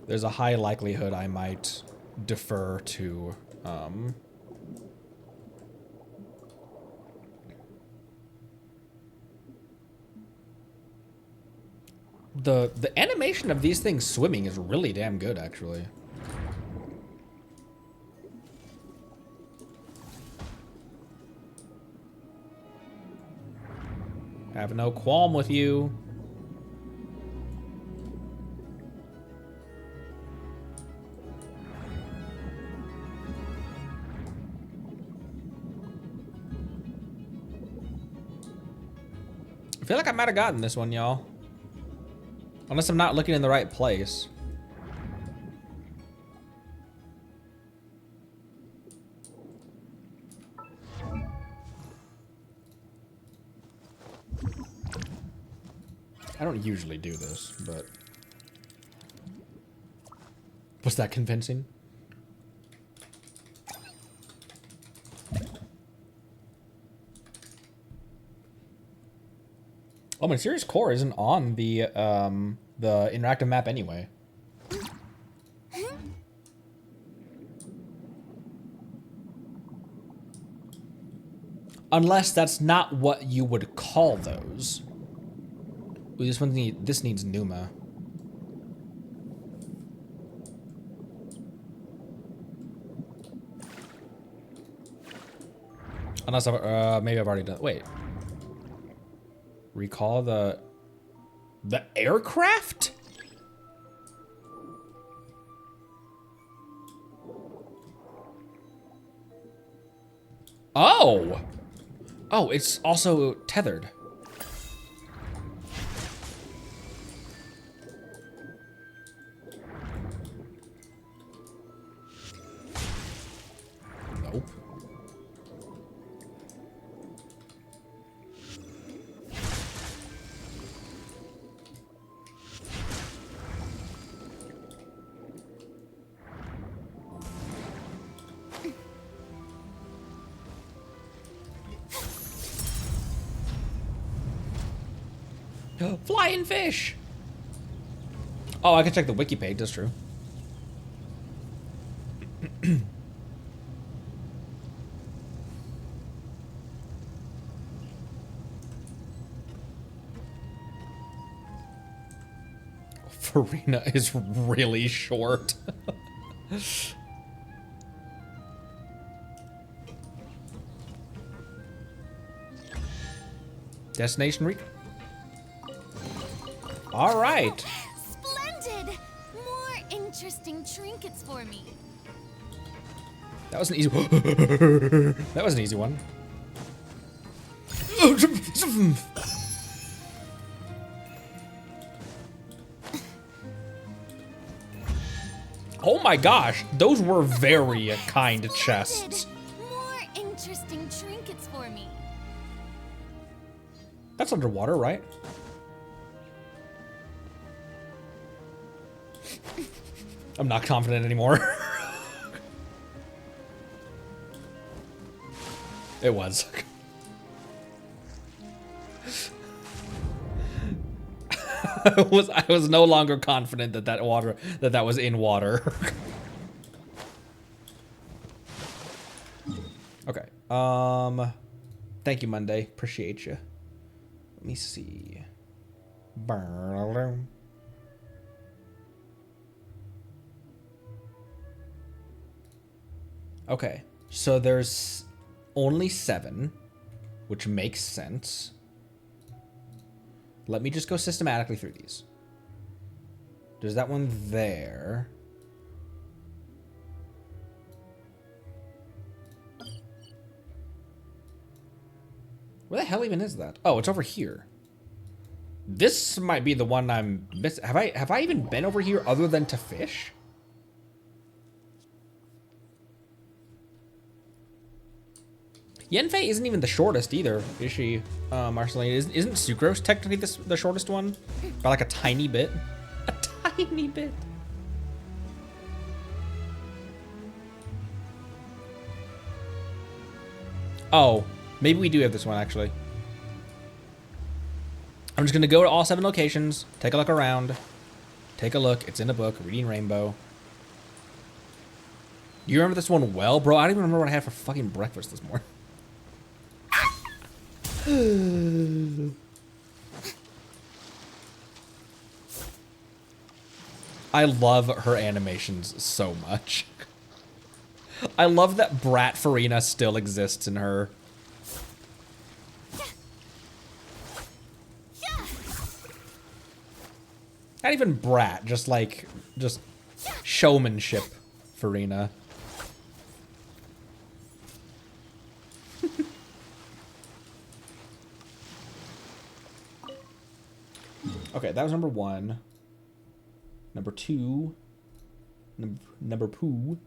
There's a high likelihood I might defer to the animation of these things swimming is really damn good, actually. Have no qualm with you. I feel like I might have gotten this one, y'all. Unless I'm not looking in the right place. I don't usually do this, but... Was that convincing? Oh, my Mysterious Core isn't on the interactive map anyway. Unless that's not what you would call those. Ooh, this needs Numa. Unless maybe I've already done. Wait. Recall the aircraft? Oh! Oh, it's also tethered. Nope. Flying fish! Oh, I can check the wiki page, that's true. Farina is really short. Destination reach. All right. Splendid! More interesting trinkets for me. That was an easy one. That was an easy one. Oh my gosh, those were very kind chests. More interesting trinkets for me. That's underwater, right? I'm not confident anymore. It was. I was no longer confident that that was in water. Okay. Thank you, Monday. Appreciate you. Let me see. Okay, so there's only 7, which makes sense. Let me just go systematically through these. There's that one there. Where the hell even is that? Oh, it's over here. This might be the one I'm missing. Have I even been over here other than to fish? Yenfei isn't even the shortest either, is she, Marceline? Isn't Sucrose technically the shortest one? By like a tiny bit. A tiny bit. Oh, maybe we do have this one, actually. I'm just going to go to all 7 locations, take a look around, take a look. It's in a book, Reading Rainbow. You remember this one well, bro? I don't even remember what I had for fucking breakfast this morning. I love her animations so much. I love that Brat Farina still exists in her. Not even Brat, just showmanship Farina. Okay, that was number 1. Number 2. Number 2.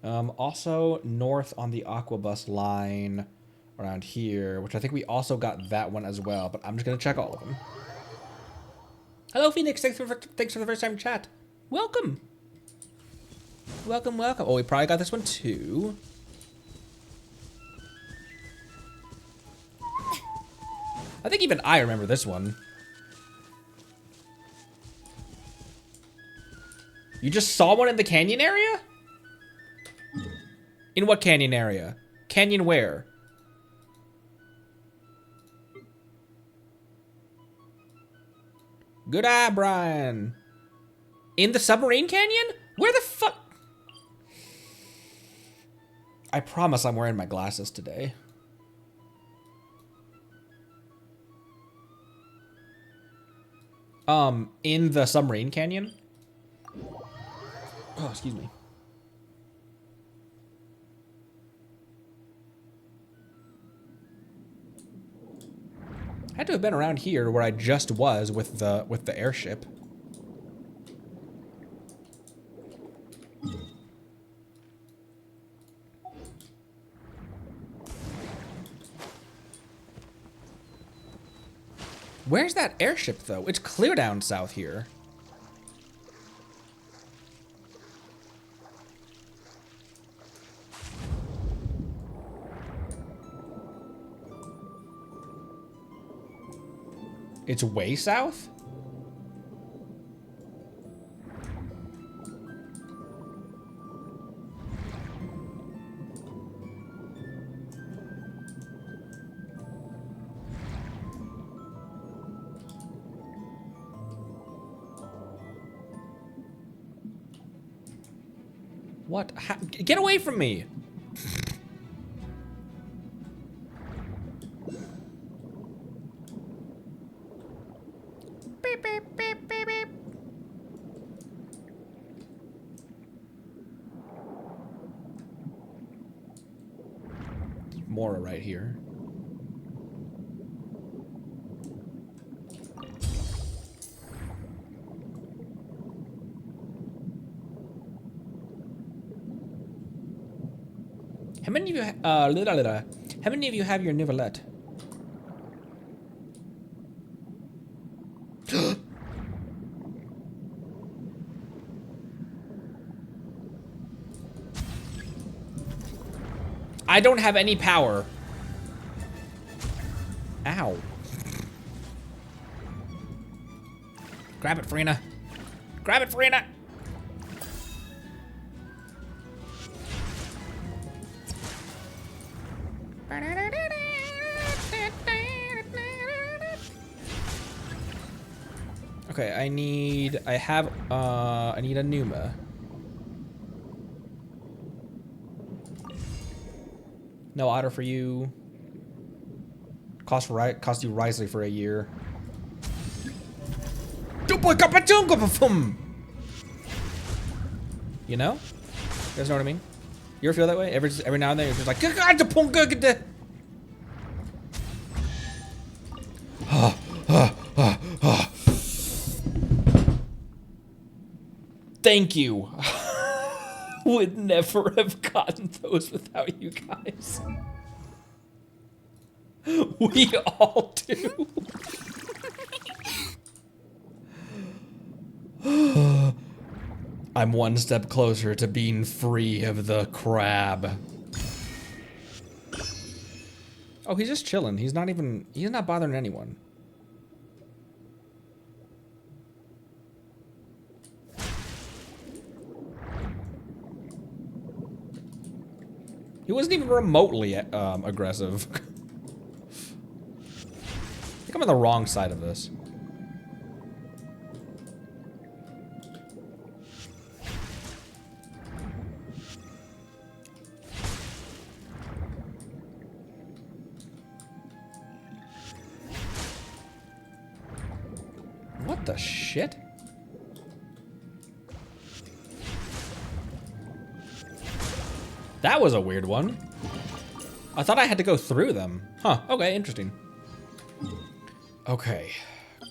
Also north on the Aquabus line around here, which I think we also got that one as well, but I'm just going to check all of them. Hello, Phoenix. Thanks for the first time chat. Welcome. Welcome, welcome. Oh, we probably got this one too. I think even I remember this one. You just saw one in the canyon area? In what canyon area? Canyon where? Good eye, Brian. In the submarine canyon? Where the fuck? I promise I'm wearing my glasses today. In the submarine canyon? Oh, excuse me. Had to have been around here where I just was with the airship. Where's that airship though? It's clear down south here. It's way south? What? Get away from me! Beep, beep, beep, beep, beep. Mora right here. How many of you, how many of you have your Nivelette? I don't have any power. Ow. Grab it, Farina. Grab it, Farina. Okay, I need a Numa. No otter for you. Cost you wisely for a year. You know? You guys know what I mean? You ever feel that way? Every now and then you're just like, thank you. Would never have gotten those without you guys. We all do. I'm one step closer to being free of the crab. Oh, he's just chilling. He's not bothering anyone. He wasn't even remotely aggressive. I think I'm on the wrong side of this. What the shit? That was a weird one. I thought I had to go through them. Huh, okay, interesting. Okay.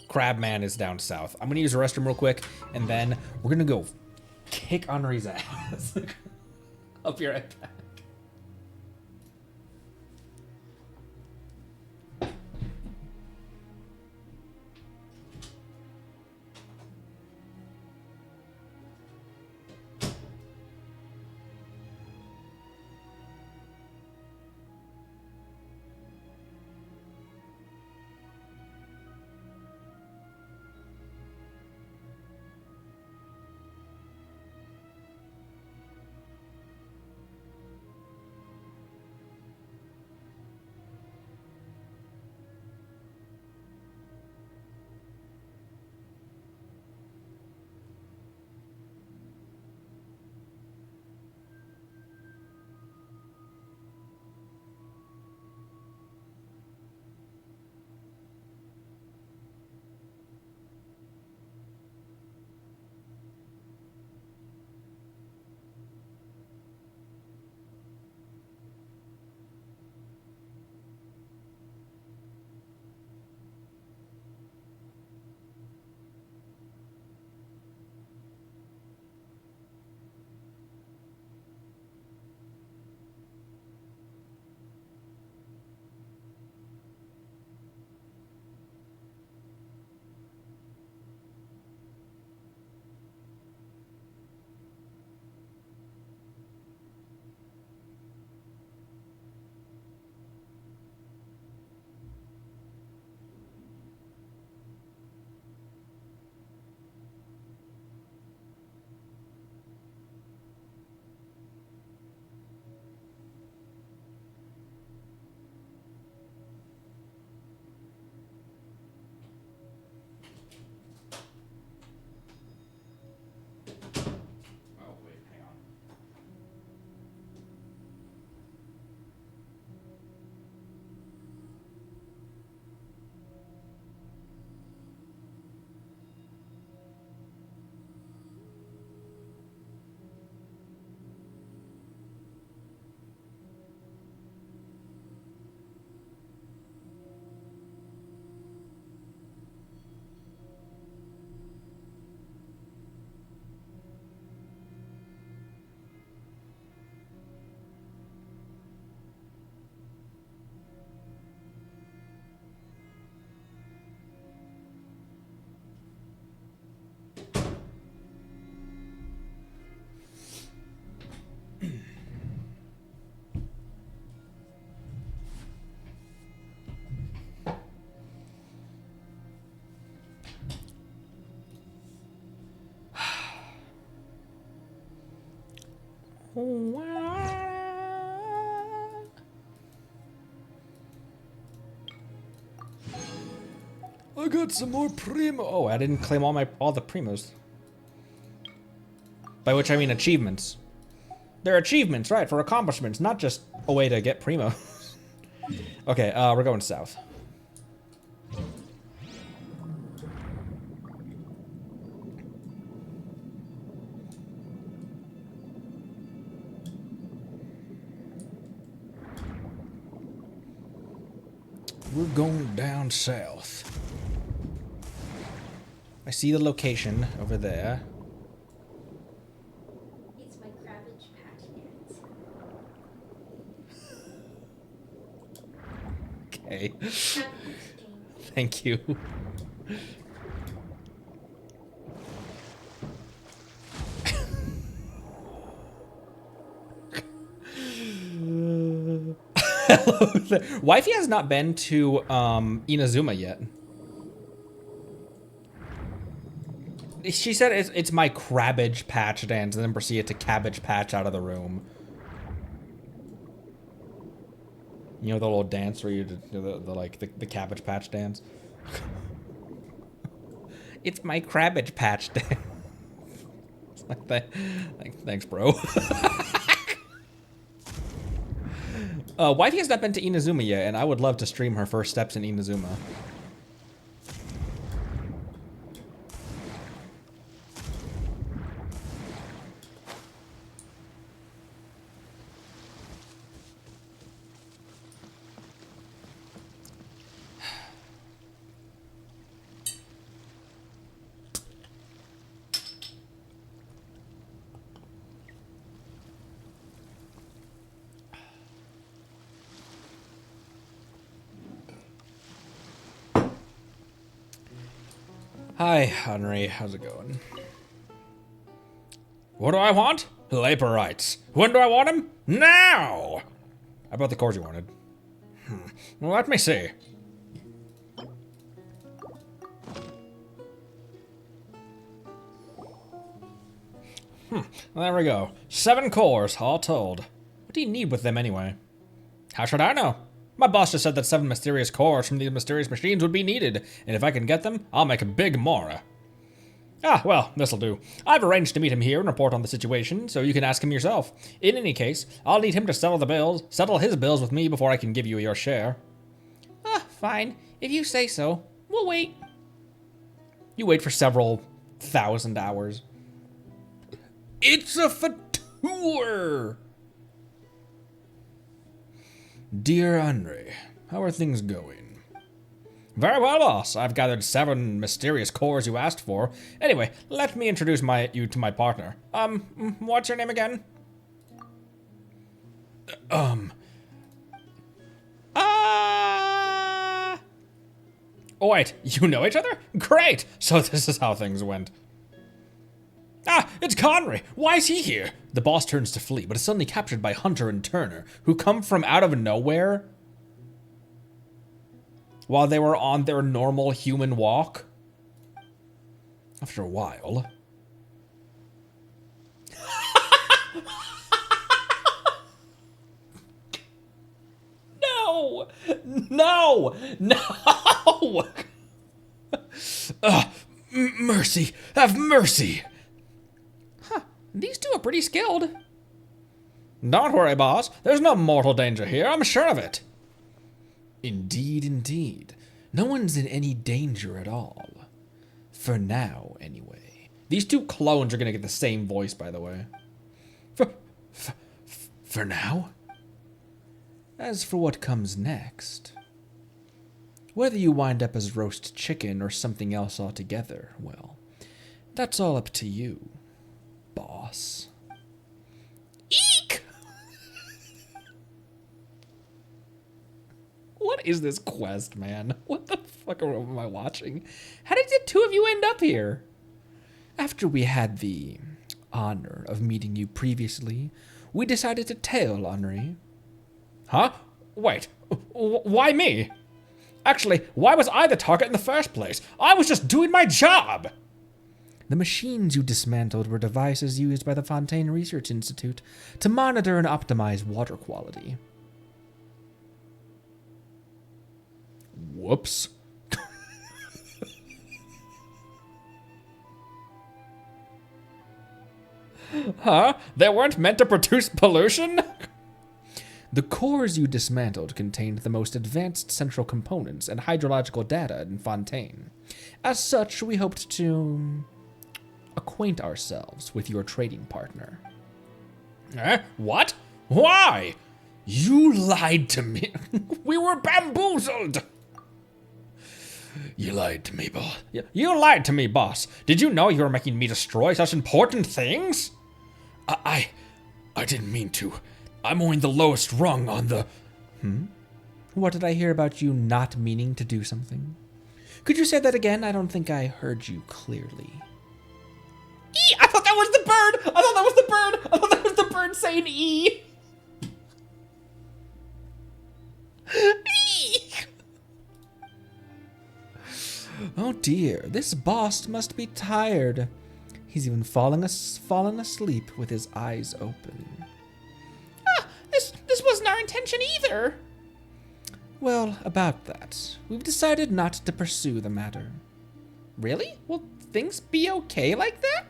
Crabman is down south. I'm gonna use the restroom real quick, and then we're gonna go kick Henri's ass. I'll be right back. I got some more primo. Oh, I didn't claim all the primos. By which I mean achievements. They're achievements, right, for accomplishments, not just a way to get primo. Okay, we're going south. We're going down south. I see the location over there. It's my CRABS patch dance. Okay. Thank you. Hello there. Wifey has not been to Inazuma yet. She said it's my Crabbage Patch dance, and then proceeded to Cabbage Patch out of the room. You know the little dance where you do the Cabbage Patch dance. It's my Crabbage Patch dance. It's like that. Thanks, bro. Wifey has not been to Inazuma yet, and I would love to stream her first steps in Inazuma. Hi, Henry. How's it going? What do I want? Laperites. When do I want them? Now! How about the cores you wanted? Well, let me see. There we go. 7 cores, all told. What do you need with them anyway? How should I know? My boss just said that 7 mysterious cores from these mysterious machines would be needed, and if I can get them, I'll make a big Mora. Ah, well, this'll do. I've arranged to meet him here and report on the situation, so you can ask him yourself. In any case, I'll need him to settle his bills with me before I can give you your share. Ah, fine. If you say so. We'll wait. You wait for several thousand hours. It's a fateur! Dear Andre, how are things going? Very well, boss. I've gathered 7 mysterious cores you asked for. Anyway, let me introduce you to my partner. What's your name again? Oh, wait, you know each other? Great! So this is how things went. Ah, it's Conry! Why is he here? The boss turns to flee, but is suddenly captured by Hunter and Turner, who come from out of nowhere while they were on their normal human walk. After a while... No! No! No! Mercy! Have mercy! These two are pretty skilled. Don't worry, boss. There's no mortal danger here. I'm sure of it. Indeed, indeed. No one's in any danger at all. For now, anyway. These 2 clones are gonna get the same voice, by the way. For now? As for what comes next, whether you wind up as roast chicken or something else altogether, well, that's all up to you. Boss. Eek! What is this quest, man? What the fuck am I watching? How did the 2 of you end up here? After we had the honor of meeting you previously, we decided to tail Henri. Huh? Wait, why me? Actually, why was I the target in the first place? I was just doing my job! The machines you dismantled were devices used by the Fontaine Research Institute to monitor and optimize water quality. Whoops. Huh? They weren't meant to produce pollution? The cores you dismantled contained the most advanced central components and hydrological data in Fontaine. As such, we hoped to acquaint ourselves with your trading partner. What? Why? You lied to me. We were bamboozled. You lied to me, boss. You lied to me, boss. Did you know you were making me destroy such important things? I didn't mean to. I'm only the lowest rung on the... What did I hear about you not meaning to do something? Could you say that again? I don't think I heard you clearly. E! I thought that was the bird! I thought that was the bird! I thought that was the bird saying E! E! Oh dear, this boss must be tired. He's even fallen asleep with his eyes open. This wasn't our intention either. Well, about that, we've decided not to pursue the matter. Really? Will things be okay like that?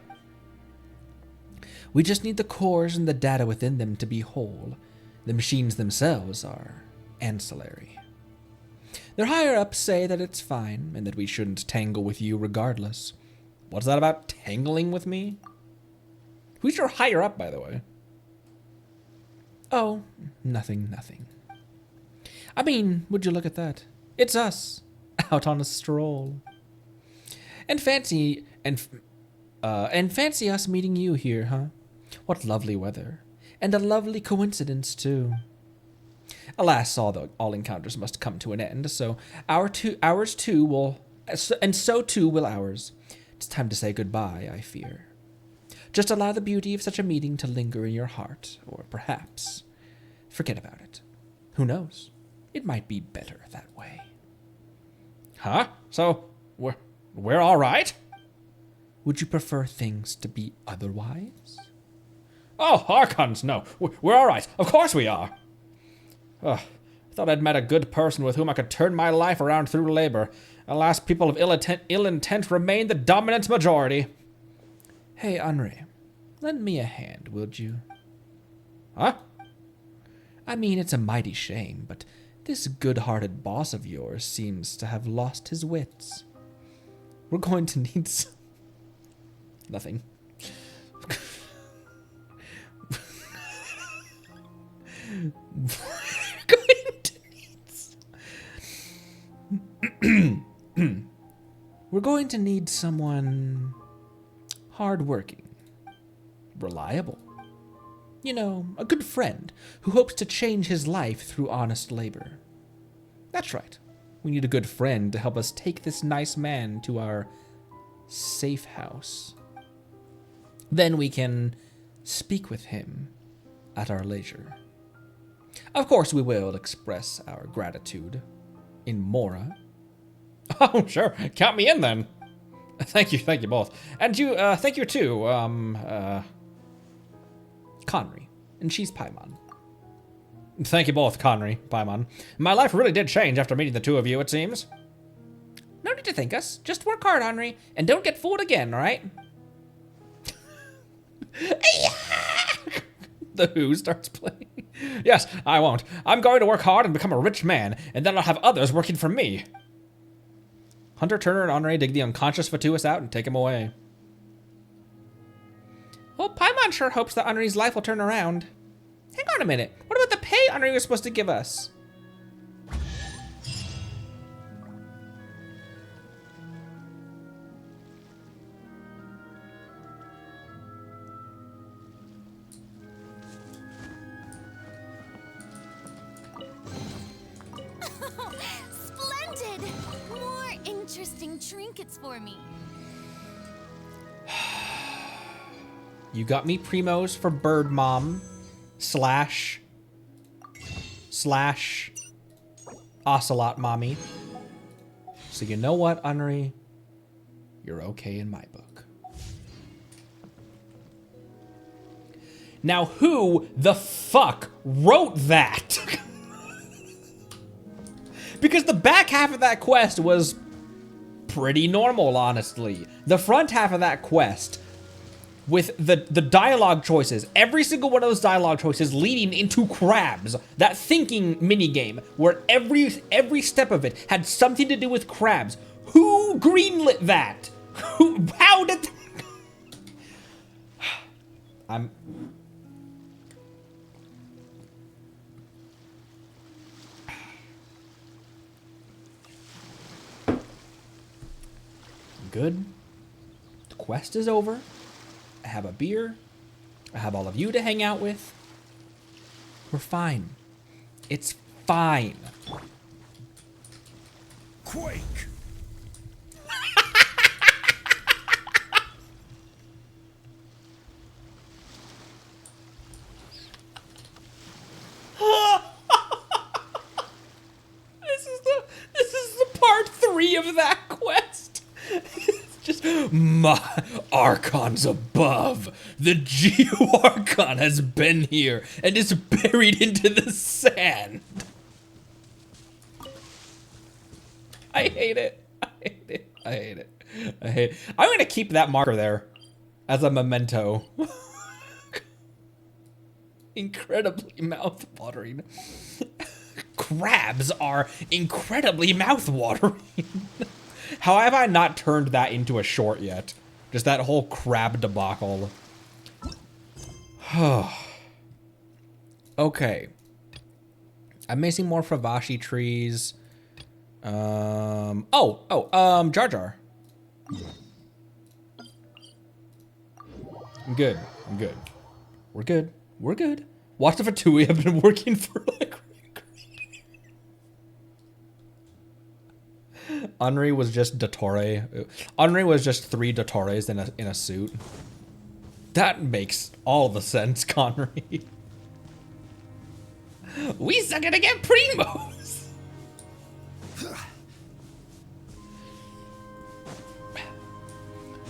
We just need the cores and the data within them to be whole. The machines themselves are ancillary. Their higher-ups say that it's fine, and that we shouldn't tangle with you regardless. What's that about tangling with me? Who's your higher-up, by the way? Oh, nothing. I mean, would you look at that? It's us, out on a stroll. And fancy us meeting you here, huh? What lovely weather. And a lovely coincidence, too. Alas, all encounters must come to an end, so ours too will, and so too will ours. It's time to say goodbye, I fear. Just allow the beauty of such a meeting to linger in your heart, or perhaps forget about it. Who knows? It might be better that way. Huh? So, we're all right? Would you prefer things to be otherwise? Oh, Archons, no. We're all right. Of course we are. I thought I'd met a good person with whom I could turn my life around through labor. Alas, people of ill intent remain the dominant majority. Hey, Henri, lend me a hand, would you? Huh? I mean, it's a mighty shame, but this good-hearted boss of yours seems to have lost his wits. We're going to need some... Nothing. We're going to need someone hardworking, reliable. You know, a good friend who hopes to change his life through honest labor. That's right. We need a good friend to help us take this nice man to our safe house. Then we can speak with him at our leisure. Of course, we will express our gratitude in Mora. Oh, sure. Count me in then. Thank you both. And you, thank you too, Conry. And she's Paimon. Thank you both, Conry, Paimon. My life really did change after meeting the two of you, it seems. No need to thank us. Just work hard, Henri, and don't get fooled again, alright? The Who starts playing. Yes, I won't. I'm going to work hard and become a rich man, and then I'll have others working for me. Hunter, Turner, and Henri dig the unconscious Fatuus out and take him away. Well, Paimon sure hopes that Henri's life will turn around. Hang on a minute. What about the pay Henri was supposed to give us? Splendid! More interesting trinkets for me. You got me primos for Bird Mom slash Ocelot Mommy. So you know what, Henri? You're okay in my book. Now who the fuck wrote that? Because the back half of that quest was pretty normal, honestly. The front half of that quest with the dialogue choices, every single one of those dialogue choices leading into CRABS, that thinking minigame, where every step of it had something to do with CRABS. Who greenlit that? How did... I'm good. The quest is over. I have a beer. I have all of you to hang out with. We're fine. It's fine. Quake! This is the part 3 of that quest. It's just my Archons above. The Geo-Archon has been here and is buried into the sand. I hate it. I hate it. I hate it. I hate it. I'm gonna keep that marker there as a memento. Incredibly mouth-watering. Crabs are incredibly mouth-watering. How have I not turned that into a short yet? Just that whole crab debacle. Okay. I'm missing more Fravashi trees. Jar Jar. I'm good. I'm good. We're good. We're good. Watch the Fatui have been working for like... Henri was just Dottore. Henri was just 3 Dottores in a suit. That makes all the sense, Connery. We suck it to get primos.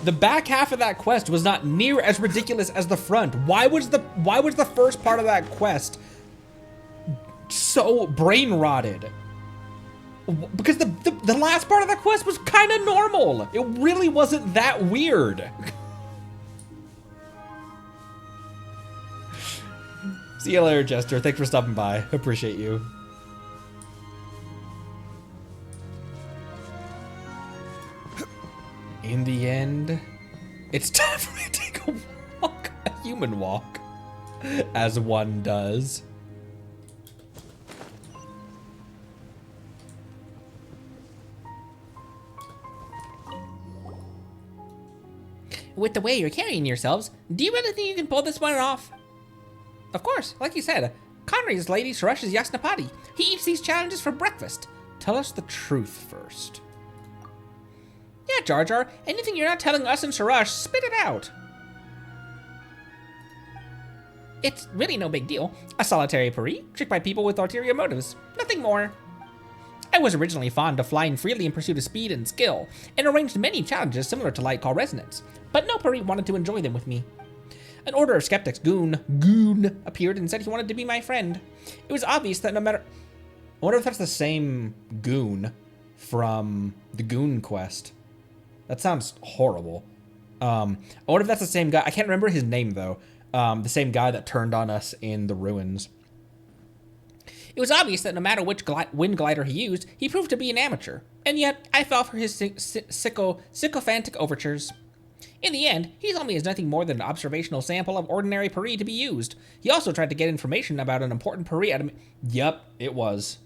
The back half of that quest was not near as ridiculous as the front. Why was the first part of that quest so brain rotted? Because the last part of that quest was kind of normal. It really wasn't that weird. See you later, Jester. Thanks for stopping by. Appreciate you. In the end, it's time for me to take a walk. A human walk. As one does. With the way you're carrying yourselves, do you really think you can pull this one off? Of course, like you said, Connery's lady Suresh is Yasnapati. He eats these challenges for breakfast. Tell us the truth first. Yeah, Jar Jar, anything you're not telling us and Suresh, spit it out. It's really no big deal. A solitary pari, tricked by people with ulterior motives. Nothing more. I was originally fond of flying freely in pursuit of speed and skill, and arranged many challenges similar to Light Call Resonance, but no pari wanted to enjoy them with me. An order of skeptics, Goon, appeared and said he wanted to be my friend. It was obvious that no matter... I wonder if that's the same Goon from the Goon quest. That sounds horrible. I wonder if that's the same guy. I can't remember his name, though. The same guy that turned on us in the ruins. It was obvious that no matter which wind glider he used, he proved to be an amateur. And yet, I fell for his sycophantic overtures. In the end, he told me as nothing more than an observational sample of ordinary pari to be used. He also tried to get information about an important pari out of me. Yep, it was.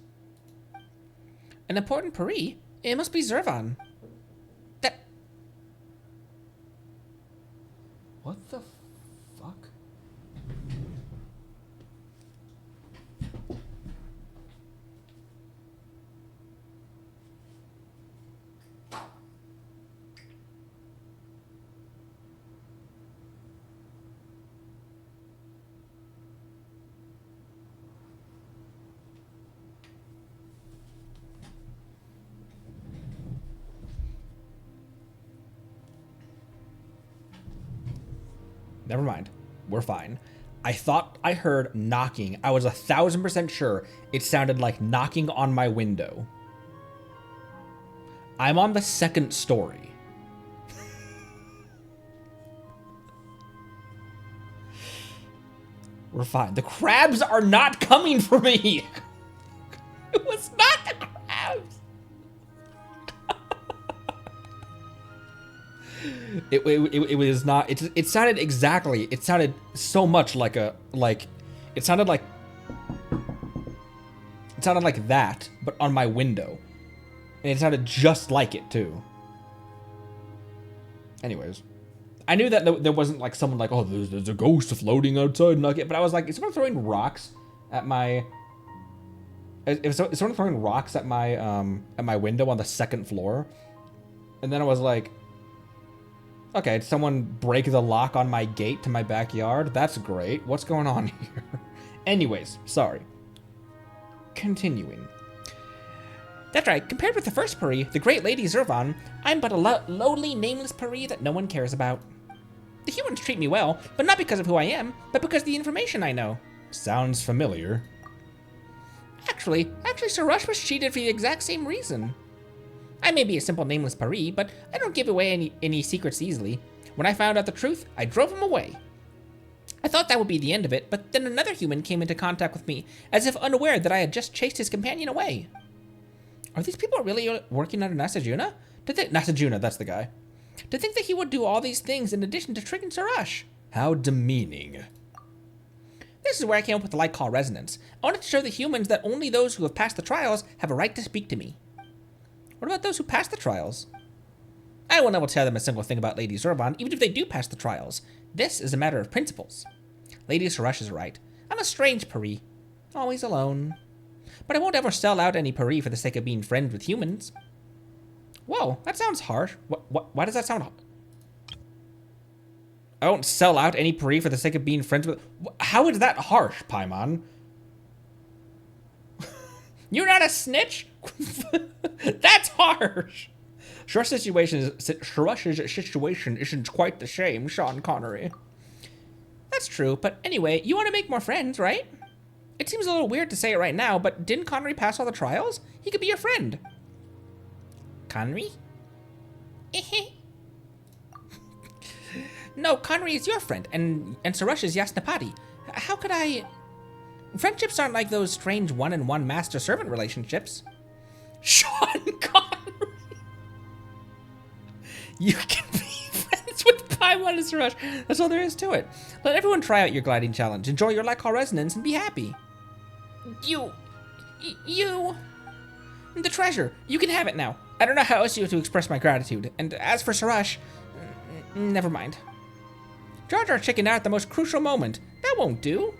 An important pari? It must be Zervan. That... What the fuck? Never mind. We're fine. I thought I heard knocking. I was 1000% sure it sounded like knocking on my window. I'm on the 2nd story. We're fine. The crabs are not coming for me. It was not the crabs. It was not. It sounded exactly. It sounded so much like a It sounded like that, but on my window, and it sounded just like it too. Anyways, I knew that there wasn't like someone like, oh, there's a ghost floating outside Nugget, but I was like, is someone throwing rocks at my? Is someone throwing rocks at my window on the second floor? And then I was like, okay, did someone break the lock on my gate to my backyard? That's great. What's going on here? Anyways, sorry. Continuing. That's right, compared with the first Puri, the great Lady Zurvan, I'm but a lowly, nameless Puri that no one cares about. The humans treat me well, but not because of who I am, but because of the information I know. Sounds familiar. Actually, Sarush was cheated for the exact same reason. I may be a simple nameless Puri, but I don't give away any secrets easily. When I found out the truth, I drove him away. I thought that would be the end of it, but then another human came into contact with me, as if unaware that I had just chased his companion away. Are these people really working under Nasajuna? Nasajuna, that's the guy. To think that he would do all these things in addition to tricking Sarush. How demeaning. This is where I came up with the light call resonance. I wanted to show the humans that only those who have passed the trials have a right to speak to me. What about those who passed the trials? I will never tell them a single thing about Lady Zurvan, even if they do pass the trials. This is a matter of principles. Lady Sarush is right. I'm a strange Puri. Always alone. But I won't ever sell out any Puri for the sake of being friends with humans. Whoa, that sounds harsh. Why does that sound harsh? I won't sell out any Puri for the sake of being friends with... How is that harsh, Paimon? You're not a snitch? That's harsh. Shrush's situation isn't quite the same, Sean Connery. That's true, but anyway, you want to make more friends, right? It seems a little weird to say it right now, but didn't Connery pass all the trials? He could be your friend. Connery? No, Connery is your friend, and Sarush is Yasnapati. How could I... Friendships aren't like those strange one-on-one master-servant relationships. Sean Connery! You can be friends with Paimon and Sarush. That's all there is to it. Let everyone try out your gliding challenge. Enjoy your light call resonance and be happy. You... The treasure. You can have it now. I don't know how else to express my gratitude. And as for Sarush... Never mind. Jar Jar chickened out at the most crucial moment. That won't do.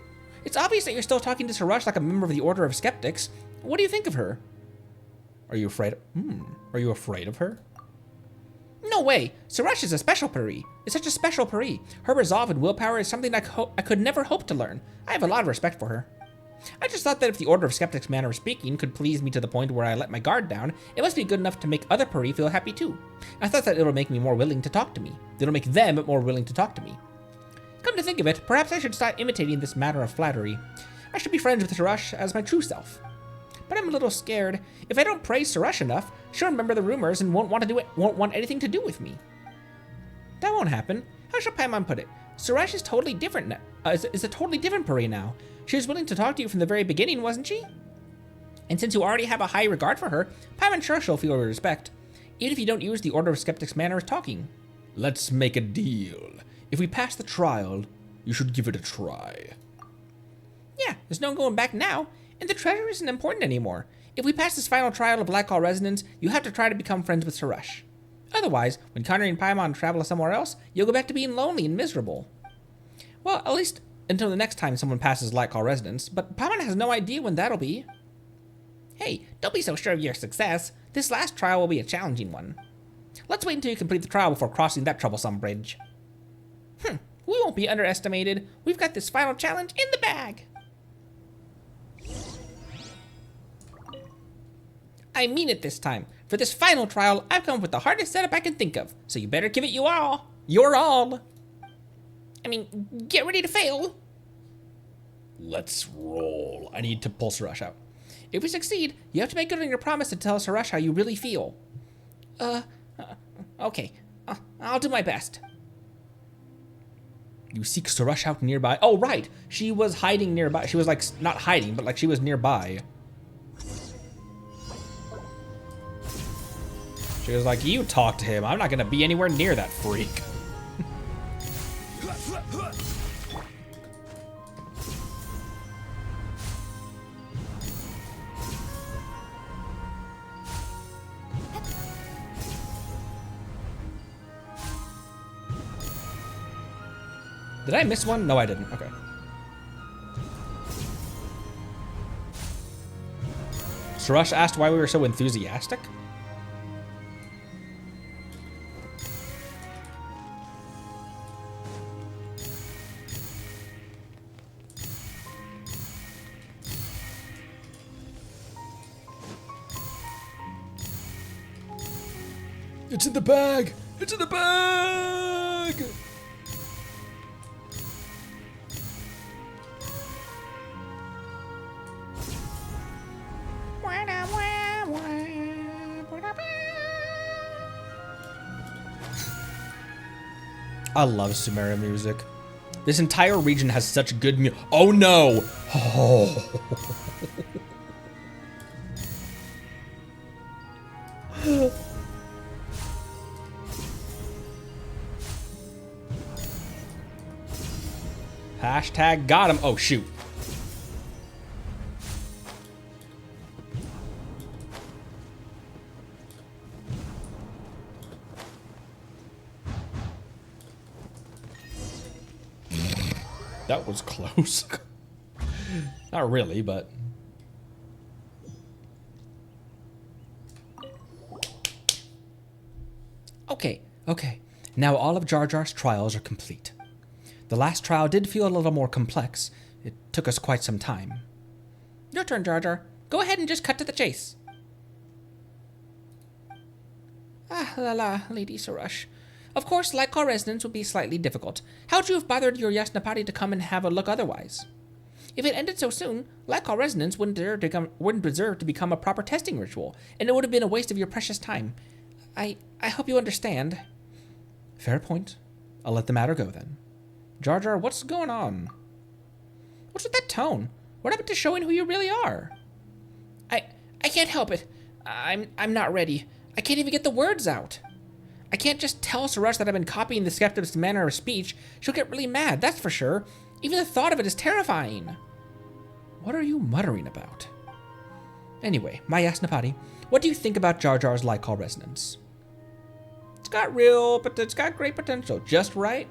It's obvious that you're still talking to Sarush like a member of the Order of Skeptics. What do you think of her? Are you afraid of her? No way. Sarush is a special Puri. It's such a special Puri. Her resolve and willpower is something I could never hope to learn. I have a lot of respect for her. I just thought that if the Order of Skeptics' manner of speaking could please me to the point where I let my guard down, it must be good enough to make other Puri feel happy too. I thought that it'll make me more willing to talk to me. It'll make them more willing to talk to me. Come to think of it, perhaps I should start imitating this matter of flattery. I should be friends with Sarush as my true self. But I'm a little scared. If I don't praise Sarush enough, she'll remember the rumors and won't want anything to do with me. That won't happen. How shall Paimon put it? Sarush is totally different now. Is a totally different Puri now. She was willing to talk to you from the very beginning, wasn't she? And since you already have a high regard for her, Paimon sure she'll feel your respect, even if you don't use the Order of Skeptics' manner of talking. Let's make a deal. If we pass the trial, you should give it a try. Yeah, there's no going back now, and the treasure isn't important anymore. If we pass this final trial of Black Hall Resonance, you have to try to become friends with Sarush. Otherwise, when Connery and Paimon travel somewhere else, you'll go back to being lonely and miserable. Well, at least until the next time someone passes Black Hall Resonance, but Paimon has no idea when that'll be. Hey, don't be so sure of your success. This last trial will be a challenging one. Let's wait until you complete the trial before crossing that troublesome bridge. We won't be underestimated. We've got this final challenge in the bag. I mean it this time. For this final trial, I've come up with the hardest setup I can think of, so you better give it your all. I mean, get ready to fail. Let's roll. I need to pull Sarush out. If we succeed, you have to make good on your promise to tell Sarush how you really feel. Okay. I'll do my best. You seek Suresh out nearby. Oh, right. She was hiding nearby. She was like, not hiding, but like she was nearby. She was like, you talk to him. I'm not going to be anywhere near that freak. Did I miss one? No, I didn't. Okay. Suresh asked why we were so enthusiastic. It's in the bag! It's in the bag! I love Sumeria music. This entire region has such good music. Oh no! Oh. Hashtag got him. Oh shoot. That was close. Not really, but... Okay. Now all of Jar Jar's trials are complete. The last trial did feel a little more complex. It took us quite some time. Your turn, Jar Jar. Go ahead and just cut to the chase. Ah, la, Lady Suresh. Of course, Lycar resonance would be slightly difficult. How'd you have bothered your Yasnapati to come and have a look otherwise? If it ended so soon, Lycar resonance wouldn't deserve to become a proper testing ritual, and it would have been a waste of your precious time. I hope you understand. Fair point. I'll let the matter go then. Jar Jar, what's going on? What's with that tone? What happened to showing who you really are? I can't help it. I'm not ready. I can't even get the words out. I can't just tell Suresh that I've been copying the skeptic's manner of speech. She'll get really mad, that's for sure. Even the thought of it is terrifying. What are you muttering about? Anyway, my Yasnapati, what do you think about Jar Jar's Lycal resonance? It's got great potential, just right.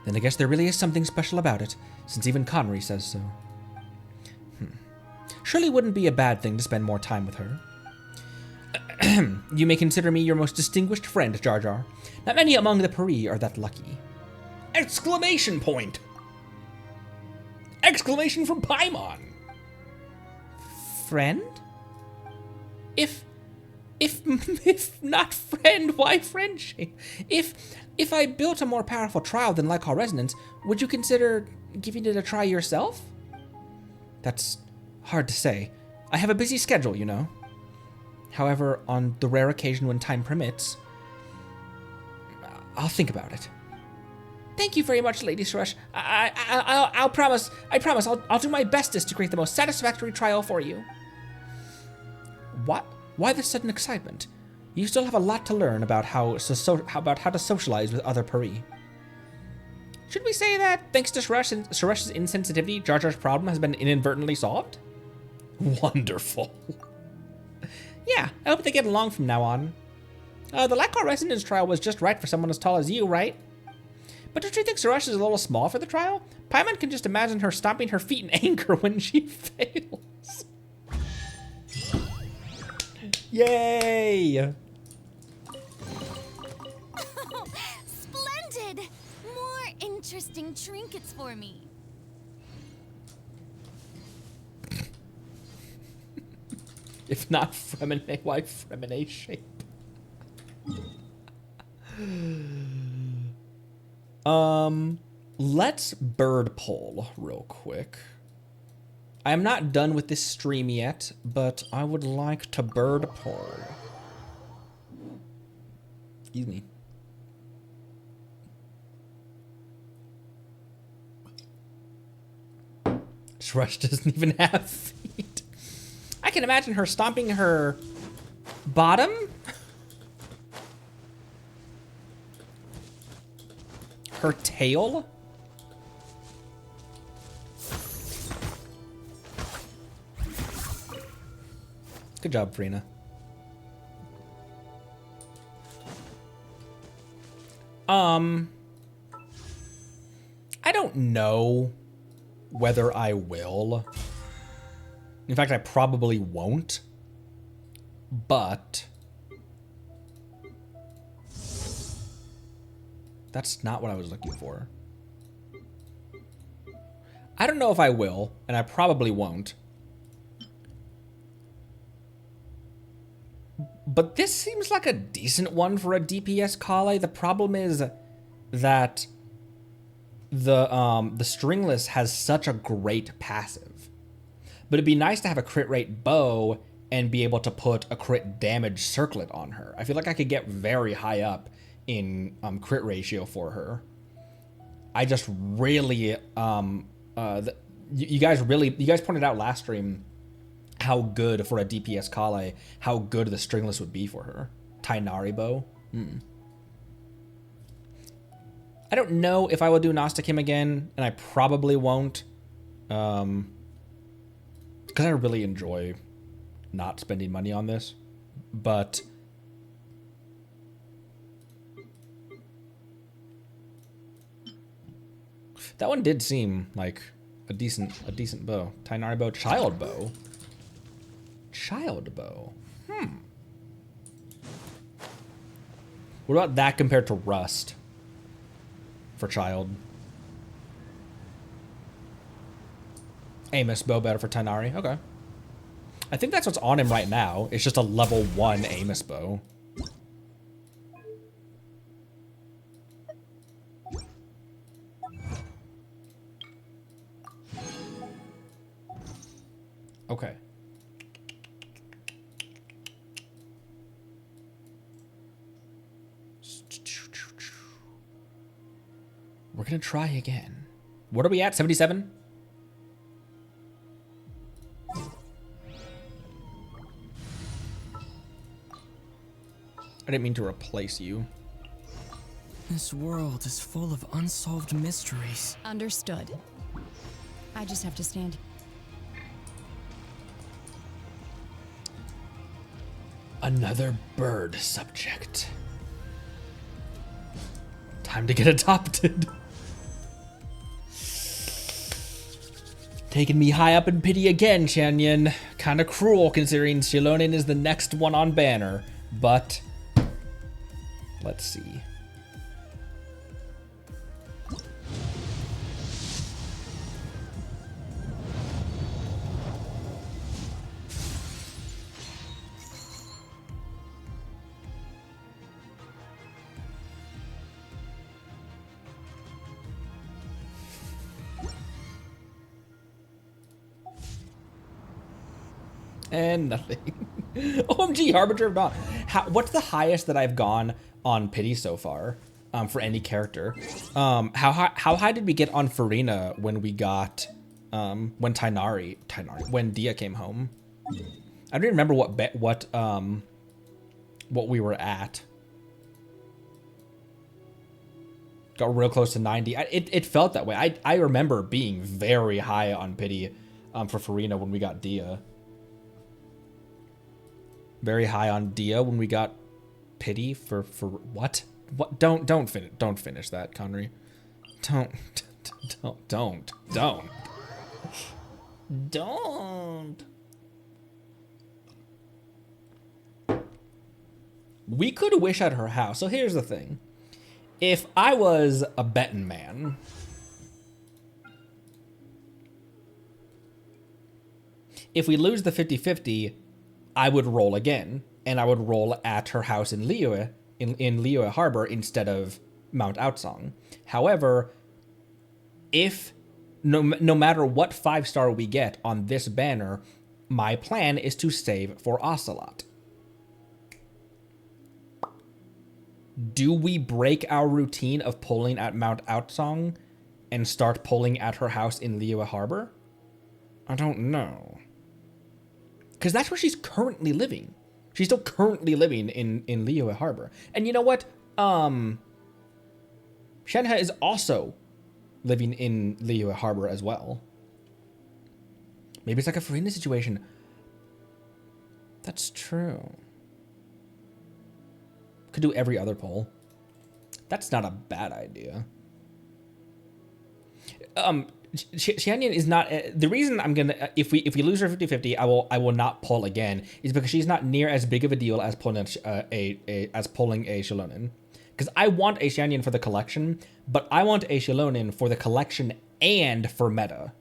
Then I guess there really is something special about it, since even Connery says so. Surely wouldn't be a bad thing to spend more time with her. You may consider me your most distinguished friend, Jar Jar. Not many among the Peri are that lucky. Exclamation point! Exclamation from Paimon! Friend? If not friend, why friendship? If I built a more powerful trial than Lycal Resonance, would you consider giving it a try yourself? That's hard to say. I have a busy schedule, you know. However, on the rare occasion when time permits, I'll think about it. Thank you very much, Lady Suresh. I'll promise. I promise. I'll do my bestest to create the most satisfactory trial for you. What? Why this sudden excitement? You still have a lot to learn about how to socialize with other Peri. Should we say that thanks to Suresh's insensitivity, Jar Jar's problem has been inadvertently solved? Wonderful. Yeah, I hope they get along from now on. The Lycal Resonance trial was just right for someone as tall as you, right? But don't you think Suresh is a little small for the trial? Paimon can just imagine her stomping her feet in anger when she fails. Yay! Oh, splendid! More interesting trinkets for me. If not Fremine, why Fremine shape? Let's bird poll real quick. I am not done with this stream yet, but I would like to bird poll. Excuse me. Rush doesn't even have feet. I can imagine her stomping her bottom. Her tail. Good job, Frina. I don't know whether I will. In fact, I probably won't. But that's not what I was looking for. I don't know if I will, and I probably won't. But this seems like a decent one for a DPS Kale. The problem is that the stringless has such a great passive. But it'd be nice to have a crit rate bow and be able to put a crit damage circlet on her. I feel like I could get very high up in crit ratio for her. I just really you guys pointed out last stream how good for a DPS Kale, how good the stringless would be for her. Tainari bow. I don't know if I will do Gnostic again, and I probably won't. Because I really enjoy not spending money on this. But that one did seem like a decent bow. Tainari bow, child bow. Child bow. What about that compared to Rust for child? Amos bow better for Tainari. Okay. I think that's what's on him right now. It's just a level 1 Amos bow. Okay. We're gonna try again. What are we at? 77? I didn't mean to replace you. This world is full of unsolved mysteries. Understood. I just have to stand. Another bird subject. Time to get adopted. Taking me high up in pity again, Chanyon. Kinda cruel considering Shilonin is the next one on banner. But let's see. And nothing. OMG, Harbinger of Dawn. What's the highest that I've gone on pity so far for any character? How high did we get on Farina when we got when when Dia came home? I don't even remember what we were at. Got real close to 90. It felt that way. I remember being very high on pity for Farina when we got Dia. Very high on Dia when we got pity for what? What? Don't finish that, Connery. Don't. We could wish at her house. So here's the thing. If I was a betting man, if we lose the 50-50, I would roll again, and I would roll at her house in Liyue, in Liyue Harbor instead of Mount Outsong. However, if no matter what 5-star we get on this banner, my plan is to save for Ocelot. Do we break our routine of pulling at Mount Outsong and start pulling at her house in Liyue Harbor? I don't know. Because that's where she's currently living. She's still currently living in Liyue Harbor. And you know what? Shenhe is also living in Liyue Harbor as well. Maybe it's like a Farina situation. That's true. Could do every other poll. That's not a bad idea. Xianyan is not the reason I'm gonna if we lose her 50-50, I will not pull again is because she's not near as big of a deal as pulling a Shilonin. Because I want a Xianyan for the collection, but I want a Shilonin for the collection and for meta.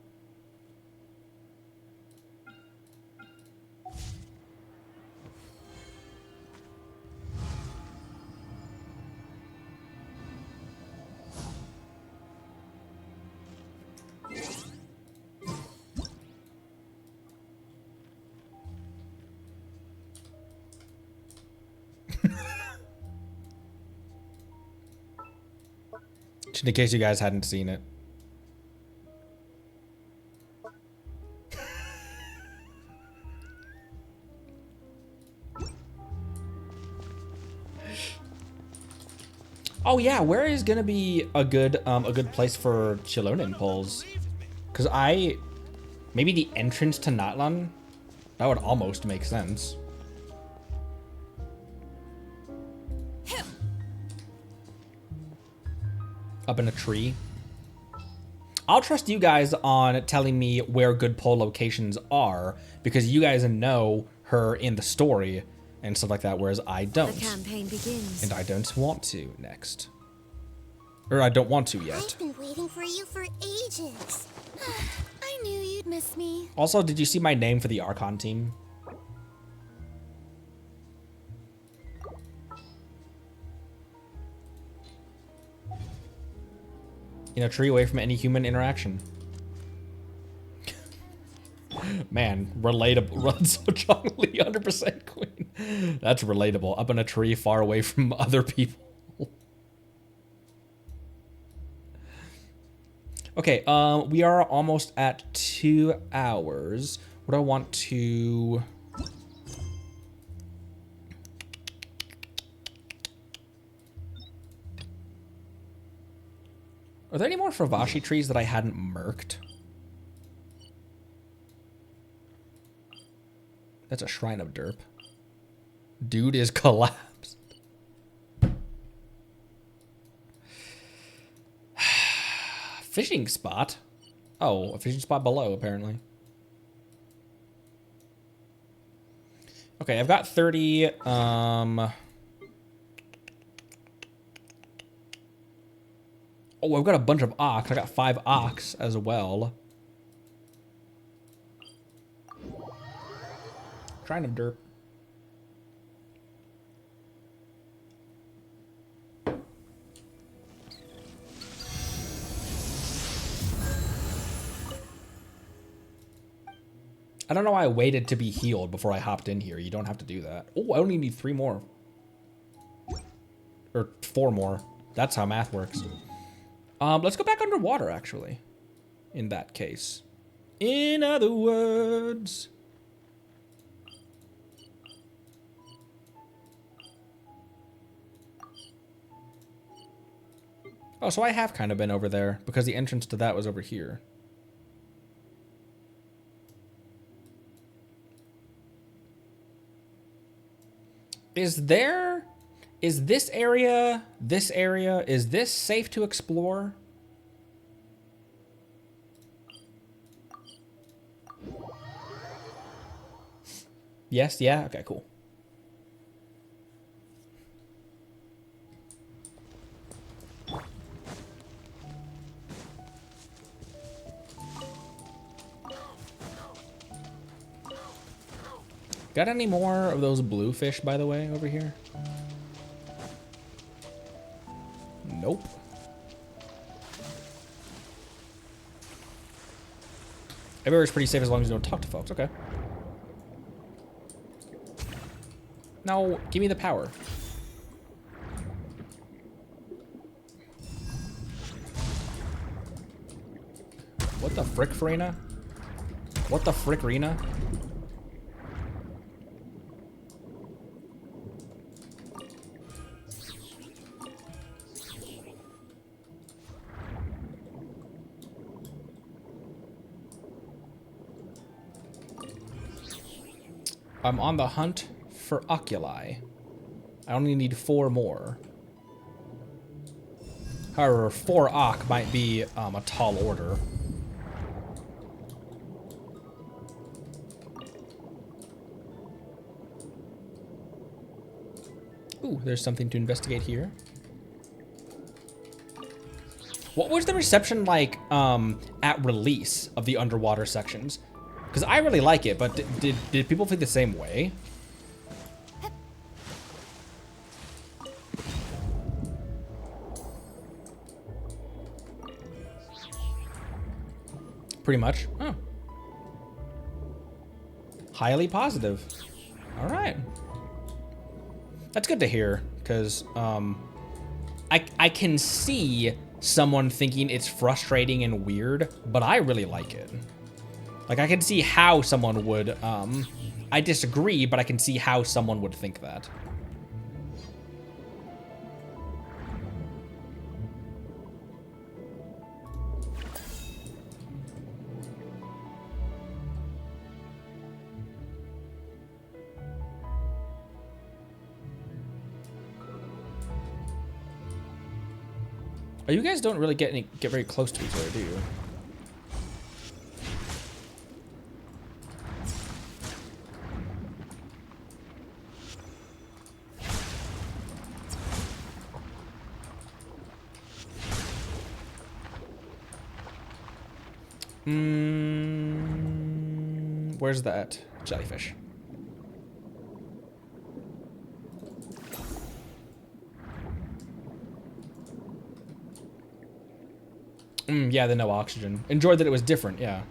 In case you guys hadn't seen it. Oh yeah, where is gonna be a good place for Chilonin pulls? Cause maybe the entrance to Natlan? That would almost make sense. Up in a tree. I'll trust you guys on telling me where good pull locations are because you guys know her in the story and stuff like that, whereas I don't. The campaign begins. And I don't want to next. Or I don't want to yet. I've been waiting for you for ages. I knew you'd miss me. Also, did you see my name for the Archon team? In a tree away from any human interaction. Man, relatable. So Chongli, 100% queen. That's relatable. Up in a tree far away from other people. Okay, we are almost at 2 hours. What do I want to... Are there any more Fravashi trees that I hadn't murked? That's a Shrine of Derp. Dude is collapsed. Fishing spot? Oh, a fishing spot below, apparently. Okay, I've got 30, Oh, I've got a bunch of ox. I got 5 ox as well. Shrine of Derp. I don't know why I waited to be healed before I hopped in here. You don't have to do that. Oh, I only need 3 more. Or 4 more. That's how math works. Let's go back underwater, actually. In that case. In other words... Oh, so I have kind of been over there, because the entrance to that was over here. Is this area, is this safe to explore? Yes, yeah, okay, cool. Got any more of those blue fish, by the way, over here? Nope. Everywhere's pretty safe as long as you don't talk to folks. Okay. Now, give me the power. What the frick, Farina? What the frick, Rena? I'm on the hunt for oculi. I only need 4 more. However, 4 Ock might be a tall order. Ooh, there's something to investigate here. What was the reception like at release of the underwater sections? Because I really like it, but did people feel the same way? Pretty much. Oh. Highly positive. All right. That's good to hear, because I can see someone thinking it's frustrating and weird, but I really like it. Like, I can see how someone would, I disagree, but I can see how someone would think that. Oh, you guys don't really get very close to each other, do you? Where's that jellyfish? Yeah, the no oxygen. Enjoyed that it was different, yeah.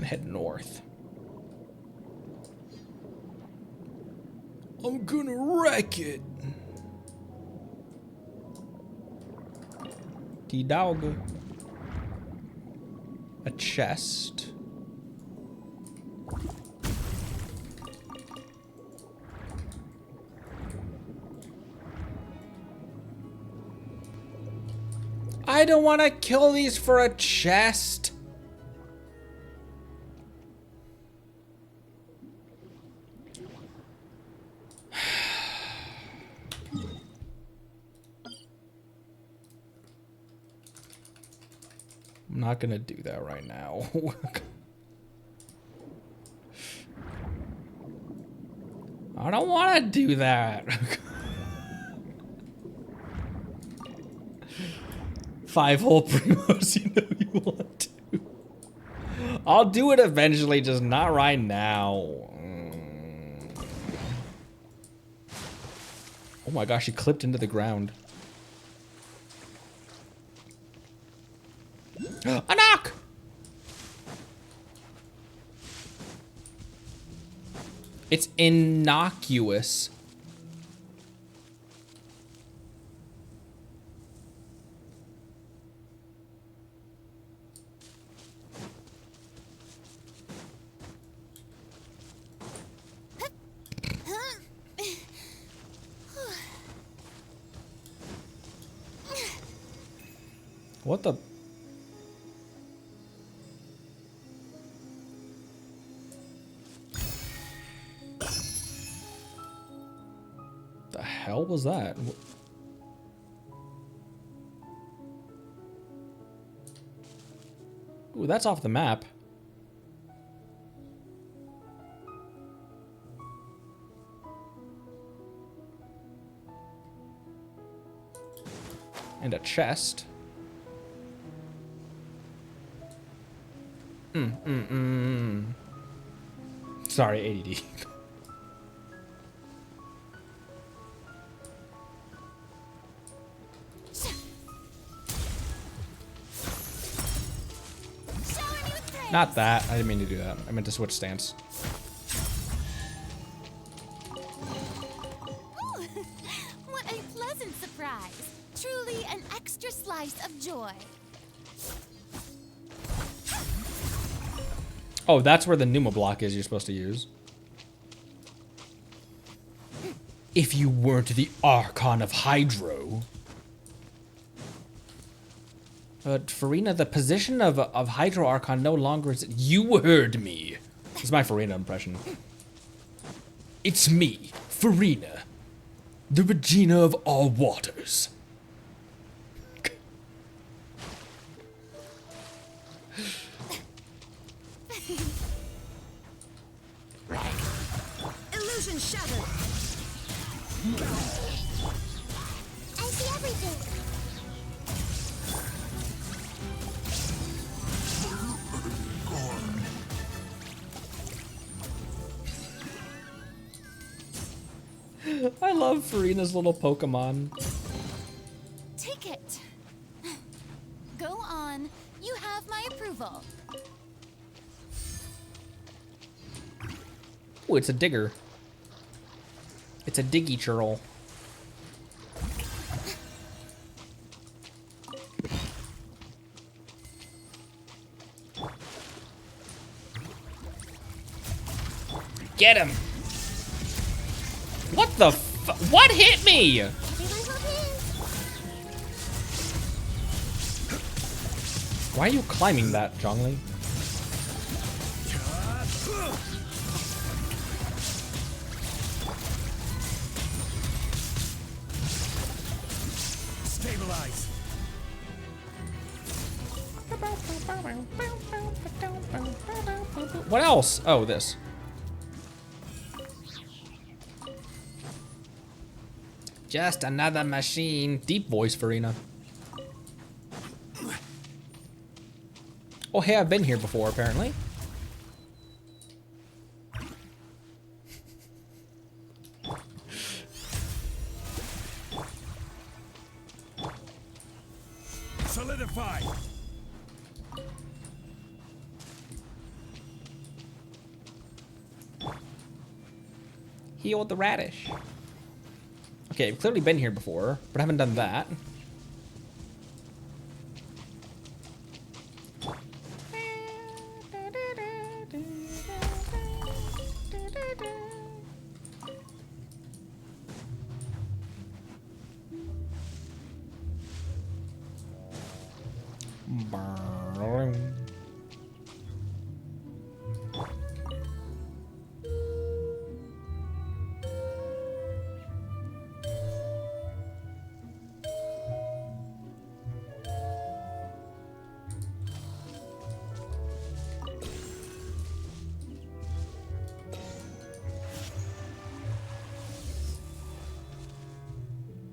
Head north. I'm gonna wreck it. T-dog. A chest. I don't want to kill these for a chest. I'm not gonna do that right now. I don't want to do that. 5-hole primos, you know you want to. I'll do it eventually, just not right now. Oh my gosh, he clipped into the ground. A knock! It's innocuous. What the? The hell was that? Ooh, that's off the map. And a chest. Sorry, ADD. Not that. I didn't mean to do that. I meant to switch stance. Ooh, what a pleasant surprise. Truly an extra slice of joy. Oh, that's where the pneuma block is you're supposed to use. If you weren't the Archon of Hydro. But Farina, the position of Hydro Archon no longer is. You heard me. This is my Farina impression. It's me, Farina, the Regina of all waters. Illusion shattered. I see everything. I love Farina's little Pokemon. Take it. Go on. You have my approval. Oh, it's a digger. It's a diggy churl. Get him! What the what hit me? Everyone hold hands. Why are you climbing that, Zhongli? Stabilize. What else? Oh, this. Just another machine. Deep voice, Farina. Oh, hey, I've been here before, apparently. Solidify. Heal the radish. Okay, I've clearly been here before, but I haven't done that.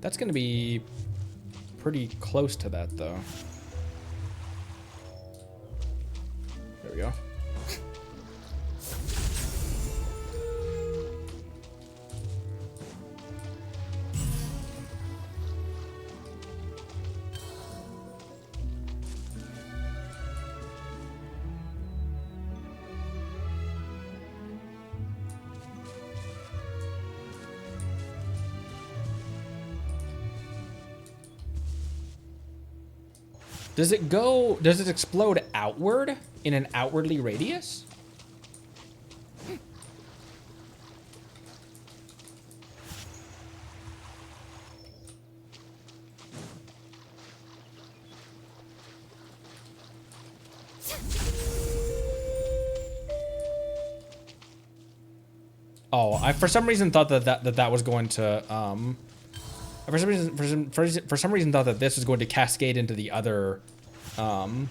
That's gonna be pretty close to that, though. There we go. Does it explode outward in an outwardly radius? Oh, I for some reason thought that was going to for some reason thought that this was going to cascade into the other one.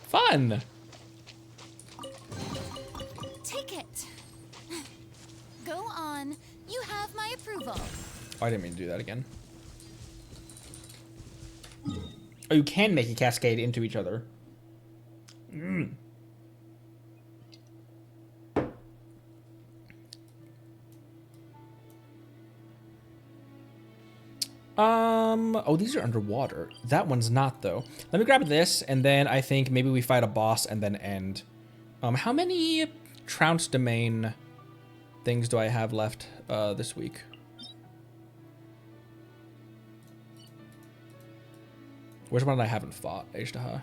Fun. Take it. Go on. You have my approval. Oh, I didn't mean to do that again. Oh, you can make a cascade into each other. Oh, these are underwater. That one's not, though. Let me grab this, and then I think maybe we fight a boss and then end. How many Trounce Domain things do I have left this week? Which one I haven't fought, Ashtaha?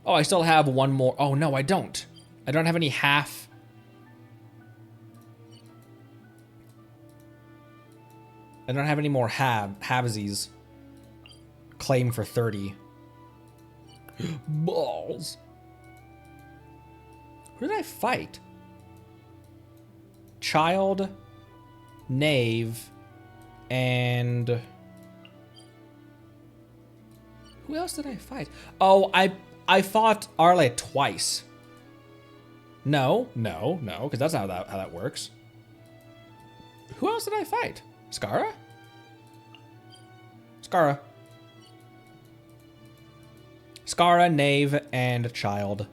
Oh, I still have one more. Oh, no, I don't. I don't have any half. I don't have any more halvesies. Claim for 30. Balls. Who did I fight? Child, Knave, and who else did I fight? Oh, I fought Arle twice. No, because that's not how that works. Who else did I fight? Skara? Skara, Knave, and Child.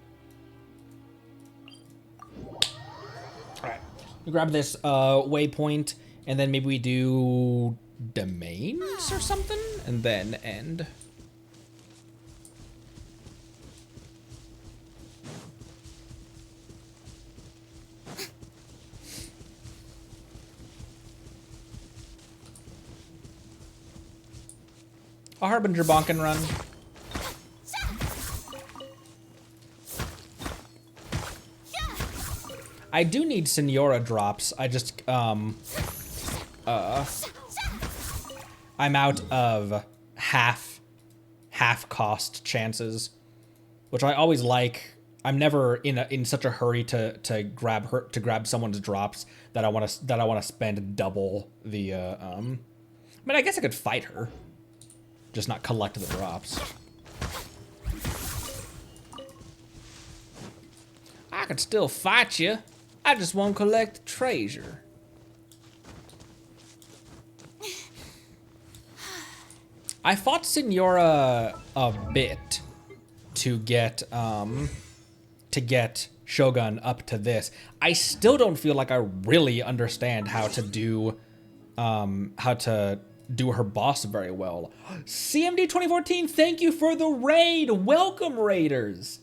Alright. We grab this waypoint, and then maybe we do domains or something, and then end. A Harbinger bonk and run. I do need Senora drops. I just, I'm out of half cost chances, which I always like. I'm never in such a hurry to grab someone's drops that I want to spend double the I mean, I guess I could fight her, just not collect the drops. I could still fight you. I just won't collect the treasure. I fought Senora a bit to get Shogun up to this. I still don't feel like I really understand how to do her boss very well. CMD 2014, thank you for the raid. Welcome, raiders.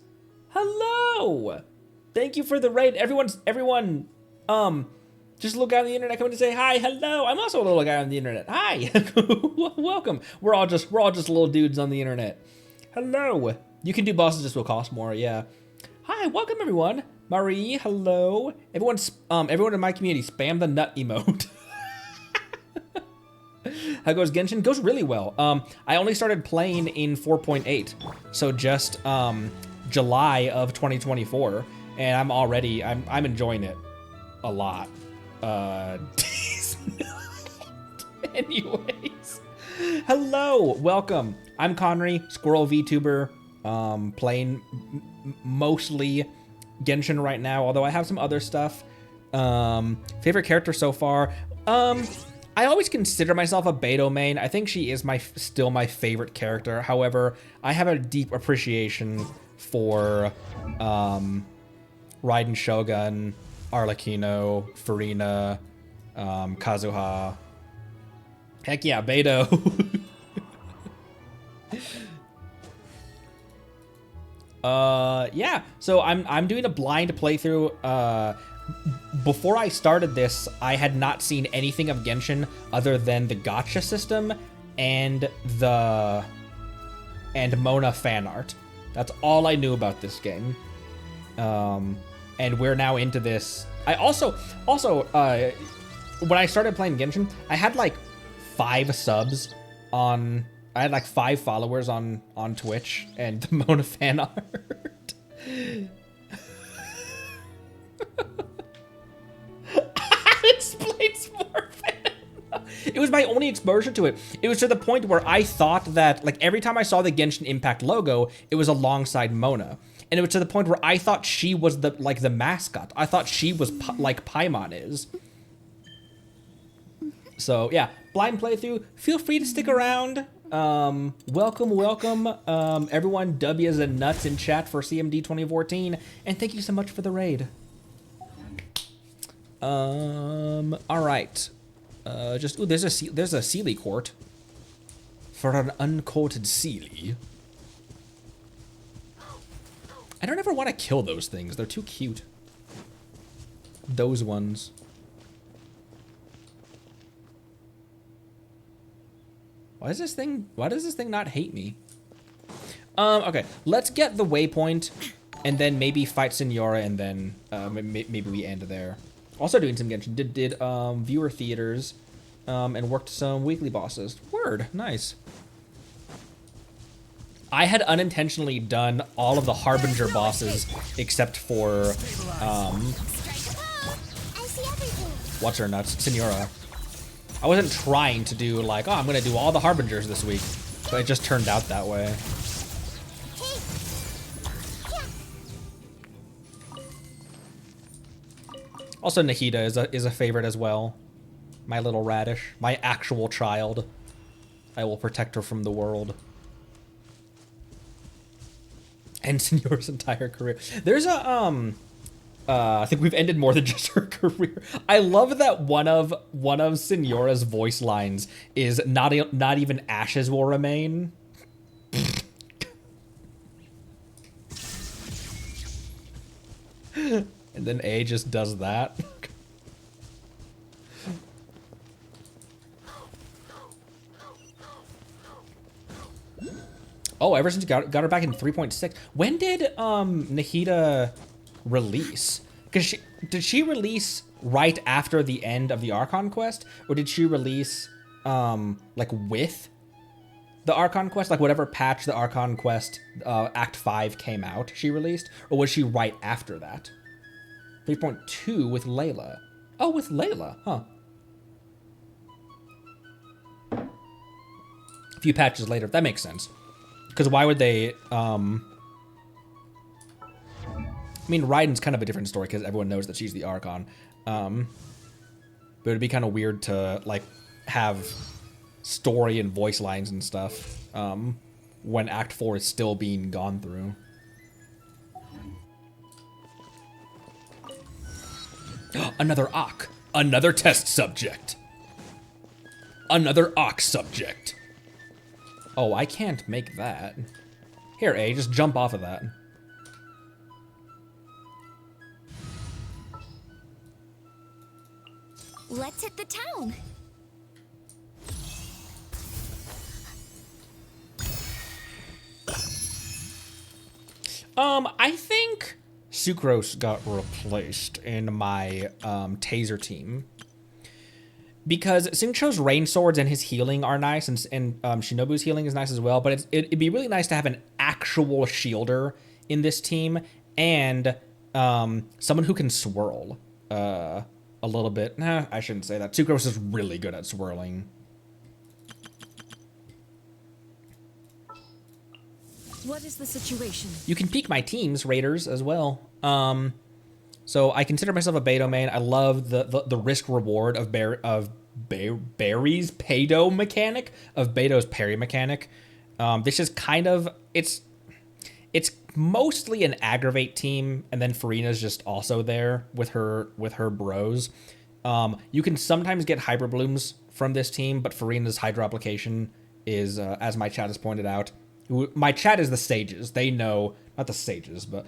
Hello. Thank you for the raid. Everyone, just look out on the internet, come in and say hi, hello. I'm also a little guy on the internet. Hi, welcome. We're all just little dudes on the internet. Hello. You can do bosses, just will cost more. Yeah. Hi, welcome everyone. Marie, hello. Everyone in my community, spam the nut emote. How goes Genshin? Goes really well. I only started playing in 4.8, so just July of 2024. And I'm enjoying it a lot. Anyways. Hello, welcome. I'm Connery, Squirrel VTuber, playing mostly Genshin right now, although I have some other stuff. Favorite character so far? I always consider myself a Beidou main. I think she is still my favorite character. However, I have a deep appreciation for Raiden Shogun, Arlecchino, Furina, Kazuha. Heck yeah, Beidou. Yeah, so I'm doing a blind playthrough. Before I started this, I had not seen anything of Genshin other than the gacha system and Mona fan art. That's all I knew about this game. And we're now into this. I also when I started playing Genshin, I had like 5 subs on. I had like 5 followers on Twitch and the Mona fan art. Explains more. It was my only exposure to it. It was to the point where I thought that like every time I saw the Genshin Impact logo, it was alongside Mona. And it was to the point where I thought she was the mascot. I thought she was like Paimon is. So yeah, blind playthrough. Feel free to stick around. Welcome, everyone. W's and nuts in chat for CMD 2014, and thank you so much for the raid. All right. There's a Sealy court for an uncoated Sealy. I don't ever want to kill those things. They're too cute. Those ones. Why does this thing not hate me? Okay, let's get the waypoint and then maybe fight Senora and then maybe we end there. Also doing some Genshin. Did viewer theaters and worked some weekly bosses. Word, nice. I had unintentionally done all of the Harbinger bosses except for what's her nuts? Senora. I wasn't trying to do like, oh, I'm gonna do all the Harbingers this week, but it just turned out that way. Also, Nahida is a favorite as well. My little radish, my actual child. I will protect her from the world. And Senora's entire career. There's a I think we've ended more than just her career. I love that one of Senora's voice lines is not even ashes will remain. And then A just does that. Oh, ever since got her back in 3.6. When did Nahida release? Because did she release right after the end of the Archon quest, or did she release like with the Archon quest, like whatever patch the Archon quest Act 5 came out, she released, or was she right after that? 3.2 with Layla. Oh, with Layla, huh? A few patches later, that makes sense. Because why would they, I mean, Raiden's kind of a different story because everyone knows that she's the Archon. But it'd be kind of weird to, like, have story and voice lines and stuff when Act 4 is still being gone through. Another Ock. Another test subject. Another Ock subject. Oh, I can't make that. Here, A, just jump off of that. Let's hit the town. I think Sucrose got replaced in my Taser team. Because Xingqiu's rain swords and his healing are nice, and Shinobu's healing is nice as well, but it'd be really nice to have an actual shielder in this team, and someone who can swirl a little bit. Nah, I shouldn't say that. Sucrose is really good at swirling. What is the situation? You can peek my teams, Raiders, as well. So I consider myself a Beidou main. I love the risk reward of Barry's Paydo mechanic, of Beidou's parry mechanic. This is kind of it's mostly an aggravate team, and then Farina's just also there with her bros. You can sometimes get hyper blooms from this team, but Farina's hydro application is, as my chat has pointed out, my chat is the sages. They know, not the sages, but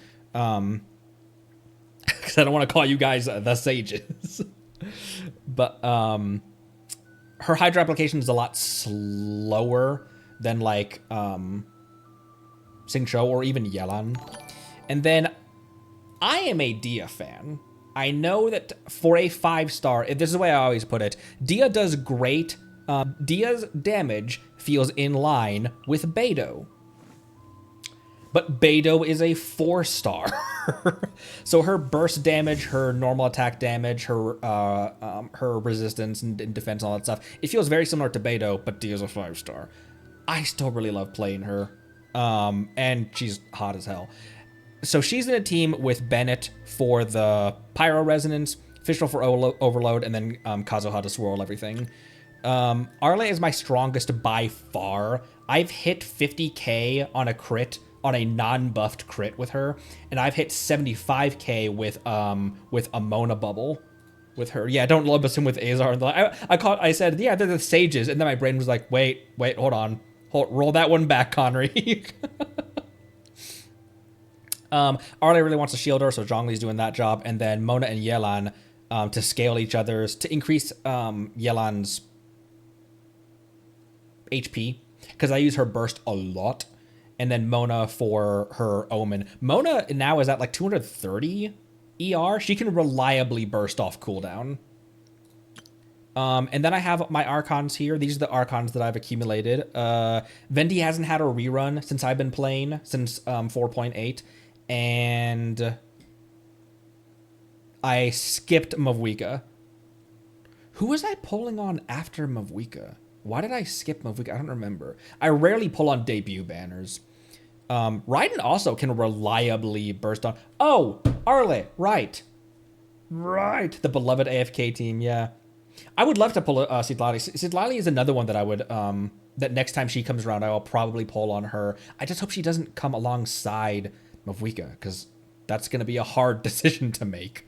because I don't want to call you guys the sages. But her hydro application is a lot slower than like Xingqiu or even Yelan. And then I am a Dia fan. I know that for a 5-star, this is the way I always put it, Dia does great. Dia's damage feels in line with Beidou. But Beidou is a 4-star. So her burst damage, her normal attack damage, her resistance and defense, all that stuff, it feels very similar to Beidou, but Dia's a 5-star. I still really love playing her. And she's hot as hell. So she's in a team with Bennett for the Pyro Resonance, Fischl for Overload, and then Kazuha to swirl everything. Arle is my strongest by far. I've hit 50k on a crit, on a non-buffed crit with her, and I've hit 75k with a Mona bubble with her. Yeah, don't lump us in with Azar. I said, yeah, they're the sages, and then my brain was like, wait, hold on. Roll that one back, Connery. Arle really wants to shield her, so Zhongli's doing that job, and then Mona and Yelan to scale each other's, to increase Yelan's HP, because I use her burst a lot, and then Mona for her Omen. Mona now is at like 230 ER. She can reliably burst off cooldown. And then I have my Archons here. These are the Archons that I've accumulated. Vendi hasn't had a rerun since I've been playing, since 4.8. And I skipped Mavwika. Who was I pulling on after Mavwika? Why did I skip Mavwika? I don't remember. I rarely pull on debut banners. Raiden also can reliably burst on... Oh, Arle, right. Right, the beloved AFK team, yeah. I would love to pull Sidlali. Sidlali is another one that I would... that next time she comes around, I will probably pull on her. I just hope she doesn't come alongside Mavwika, because that's going to be a hard decision to make.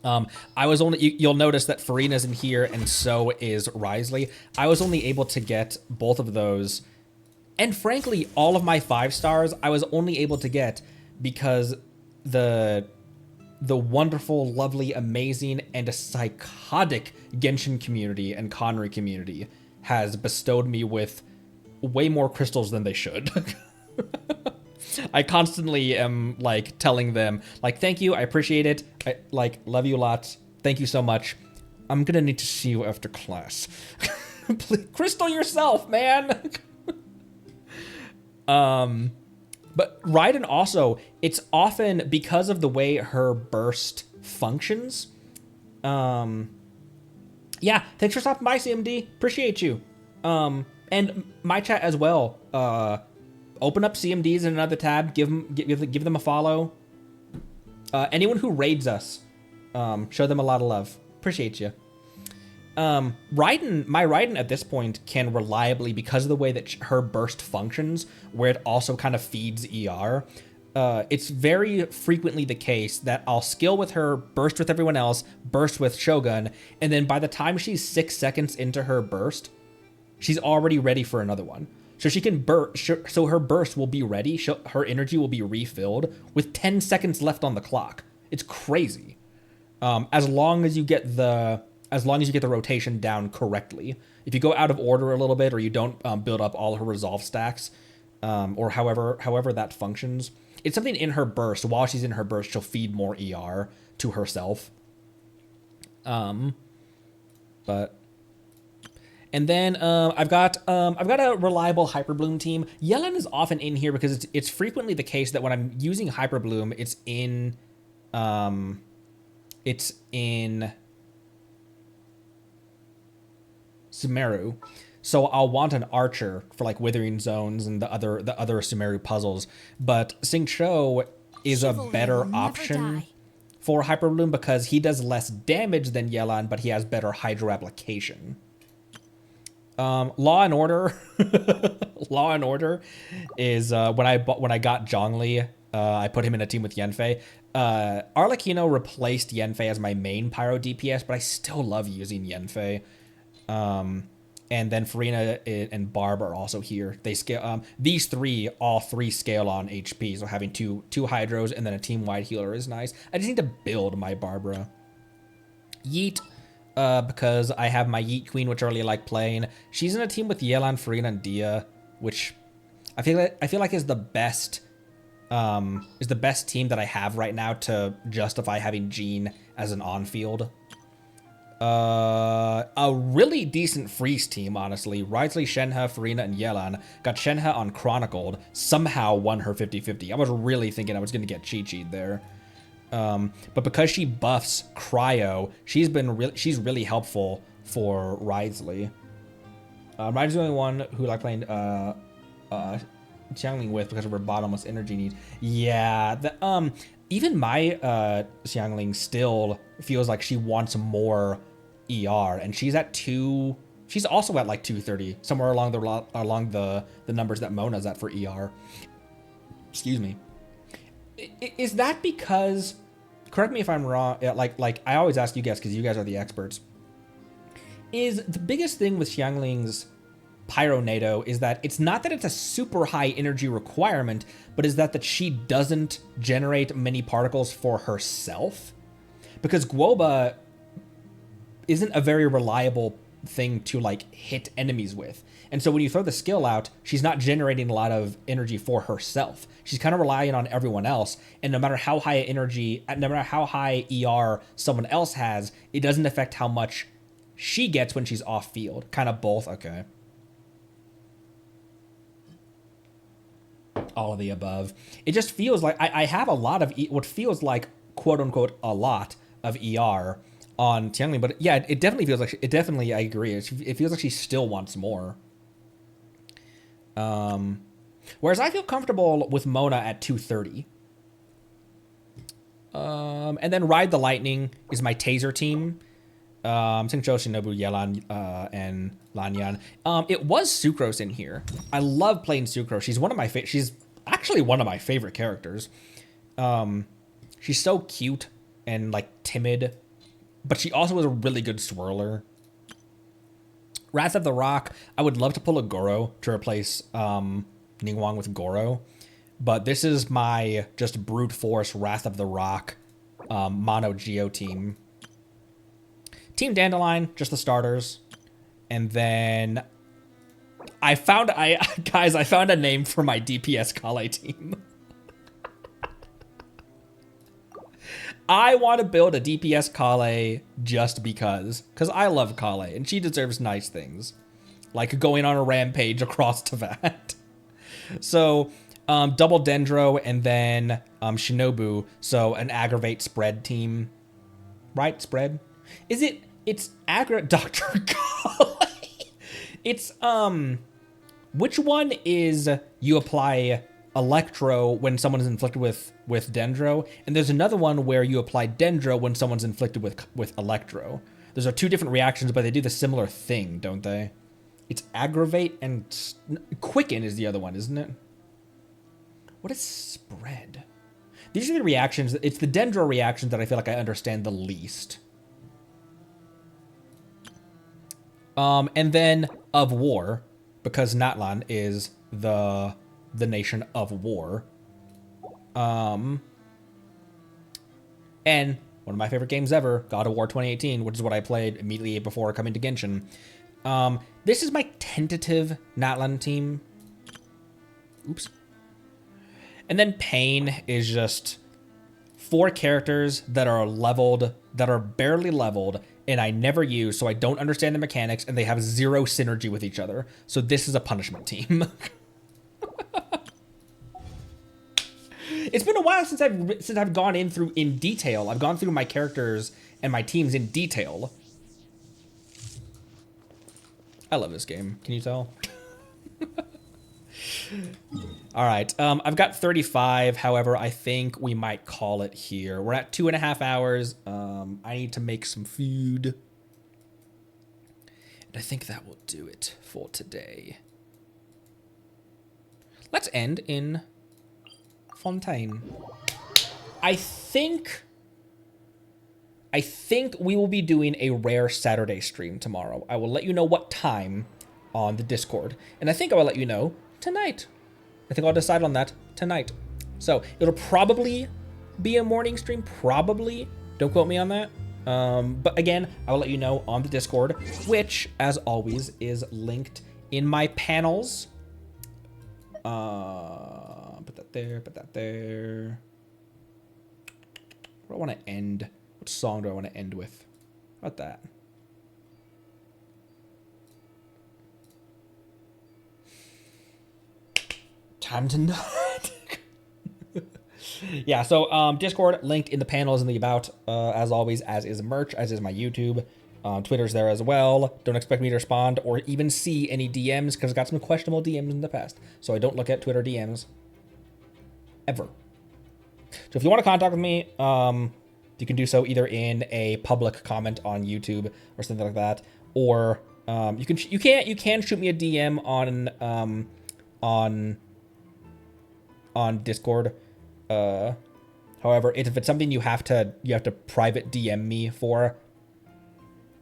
I was only... You'll notice that Farina's in here, and so is Risley. I was only able to get both of those... And frankly, all of my 5 stars, I was only able to get because the wonderful, lovely, amazing, and a psychotic Genshin community and Connery community has bestowed me with way more crystals than they should. I constantly am, like, telling them, like, thank you, I appreciate it, I, like, love you a lot, thank you so much. I'm gonna need to see you after class. Please, crystal yourself, man! But Raiden also, it's often because of the way her burst functions. Yeah, thanks for stopping by, CMD. Appreciate you. And my chat as well. Open up CMDs in another tab. Give them a follow. Anyone who raids us, show them a lot of love. Appreciate you. My Raiden at this point can reliably, because of the way that her burst functions, where it also kind of feeds ER, it's very frequently the case that I'll skill with her, burst with everyone else, burst with Shogun, and then by the time she's 6 seconds into her burst, she's already ready for another one. So she can burst, so her burst will be ready, her energy will be refilled with 10 seconds left on the clock. It's crazy. As long as you get the rotation down correctly. If you go out of order a little bit, or you don't build up all her resolve stacks, or however that functions, it's something in her burst. While she's in her burst, she'll feed more ER to herself. And then I've got a reliable Hyperbloom team. Yelan is often in here because it's frequently the case that when I'm using Hyperbloom, it's in Sumeru, so I'll want an archer for like Withering Zones and the other Sumeru puzzles. But Xingqiu is a better option for Hyperbloom because he does less damage than Yelan, but he has better Hydro application. Law and Order, Law and Order is when I got Zhongli, I put him in a team with Yanfei. Arlecchino replaced Yanfei as my main Pyro DPS, but I still love using Yanfei. And then Farina and Barb are also here. They scale. These all three scale on HP. So having two Hydros and then a team-wide healer is nice. I just need to build my Barbara. Yeet, because I have my Yeet Queen, which I really like playing. She's in a team with Yelan, Farina, and Dia, which I feel like is the best team that I have right now to justify having Jean as an on-field. A really decent freeze team, honestly. Risley, Shenhe, Farina, and Yelan. Got Shenhe on Chronicled. Somehow won her 50-50. I was really thinking I was going to get Chi-Chi'd there. But because she buffs Cryo, she's really helpful for Risley. Risley's the only one who like playing Xiangling with because of her bottomless energy needs. Yeah, even my Xiangling still feels like she wants more ER, and she's at 2 She's also at like 230, somewhere along the numbers that Mona's at for ER. Excuse me. Is that because, correct me if I'm wrong, like I always ask you guys because you guys are the experts. Is the biggest thing with Xiangling's Pyronado is that it's not that it's a super high energy requirement, but is that she doesn't generate many particles for herself? Because Guoba isn't a very reliable thing to like hit enemies with. And so when you throw the skill out, she's not generating a lot of energy for herself. She's kind of relying on everyone else. And no matter how high energy, no matter how high ER someone else has, it doesn't affect how much she gets when she's off field. Kind of both. Okay. All of the above. It just feels like I have a lot of what feels like quote unquote a lot of ER on Xiangling, but yeah, it definitely feels like I agree. It feels like she still wants more. Whereas I feel comfortable with Mona at 230. And then Ride the Lightning is my taser team. Xingqiu, Shinobu, Yelan, and Lanyan. It was Sucrose in here. I love playing Sucrose. She's actually one of my favorite characters. She's so cute and like timid, but she also is a really good swirler. Wrath of the Rock, I would love to pull a Goro to replace Ningguang with Goro, but this is my just brute force Wrath of the Rock mono Geo team. Team Dandelion, just the starters. And then I found a name for my DPS Kale team. I want to build a DPS Kale just because I love Kale and she deserves nice things, like going on a rampage across Teyvat. So double Dendro and then Shinobu, so an aggravate spread team, right? Spread? It's aggravate Dr. Kale. It's which one is you apply Electro when someone is inflicted with Dendro, and there's another one where you apply Dendro when someone's inflicted with Electro. Those are two different reactions, but they do the similar thing, don't they? It's Aggravate and Quicken is the other one, isn't it? What is Spread? These are the reactions. It's the Dendro reactions that I feel like I understand the least. And then of War, because Natlan is the nation of war. And one of my favorite games ever, God of War 2018, which is what I played immediately before coming to Genshin. This is my tentative Natlan team. Oops. And then Pain is just 4 characters that are leveled, that are barely leveled, and I never use, so I don't understand the mechanics, and they have 0 synergy with each other. So this is a punishment team. It's been a while since I've gone in detail. I've gone through my characters and my teams in detail. I love this game. Can you tell? All right. I've got 35. However, I think we might call it here. We're at 2.5 hours. I need to make some food. And I think that will do it for today. Let's end in Fontaine. I think we will be doing a rare Saturday stream tomorrow. I will let you know what time on the Discord. And I think I will let you know tonight. I think I'll decide on that tonight. So it'll probably be a morning stream, probably. Don't quote me on that. But again, I will let you know on the Discord, which, as always, is linked in my panels. Put that there, put that there. What do I want to end? What song do I want to end with? How about that? Time to nut. Yeah, so Discord linked in the panels in the about, as always, as is merch, as is my YouTube. Twitter's there as well. Don't expect me to respond or even see any DMs because I got some questionable DMs in the past. So I don't look at Twitter DMs ever. So if you want to contact with me, you can do so either in a public comment on YouTube or something like that, or You can shoot me a DM on Discord. However, if it's something you have to private DM me for,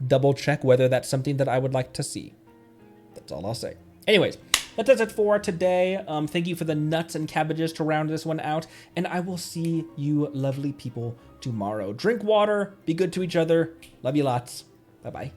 double check whether that's something that I would like to see. That's all I'll say. Anyways, that does it for today. Thank you for the nuts and cabbages to round this one out, and I will see you lovely people tomorrow. Drink water, be good to each other. Love you lots. Bye-bye.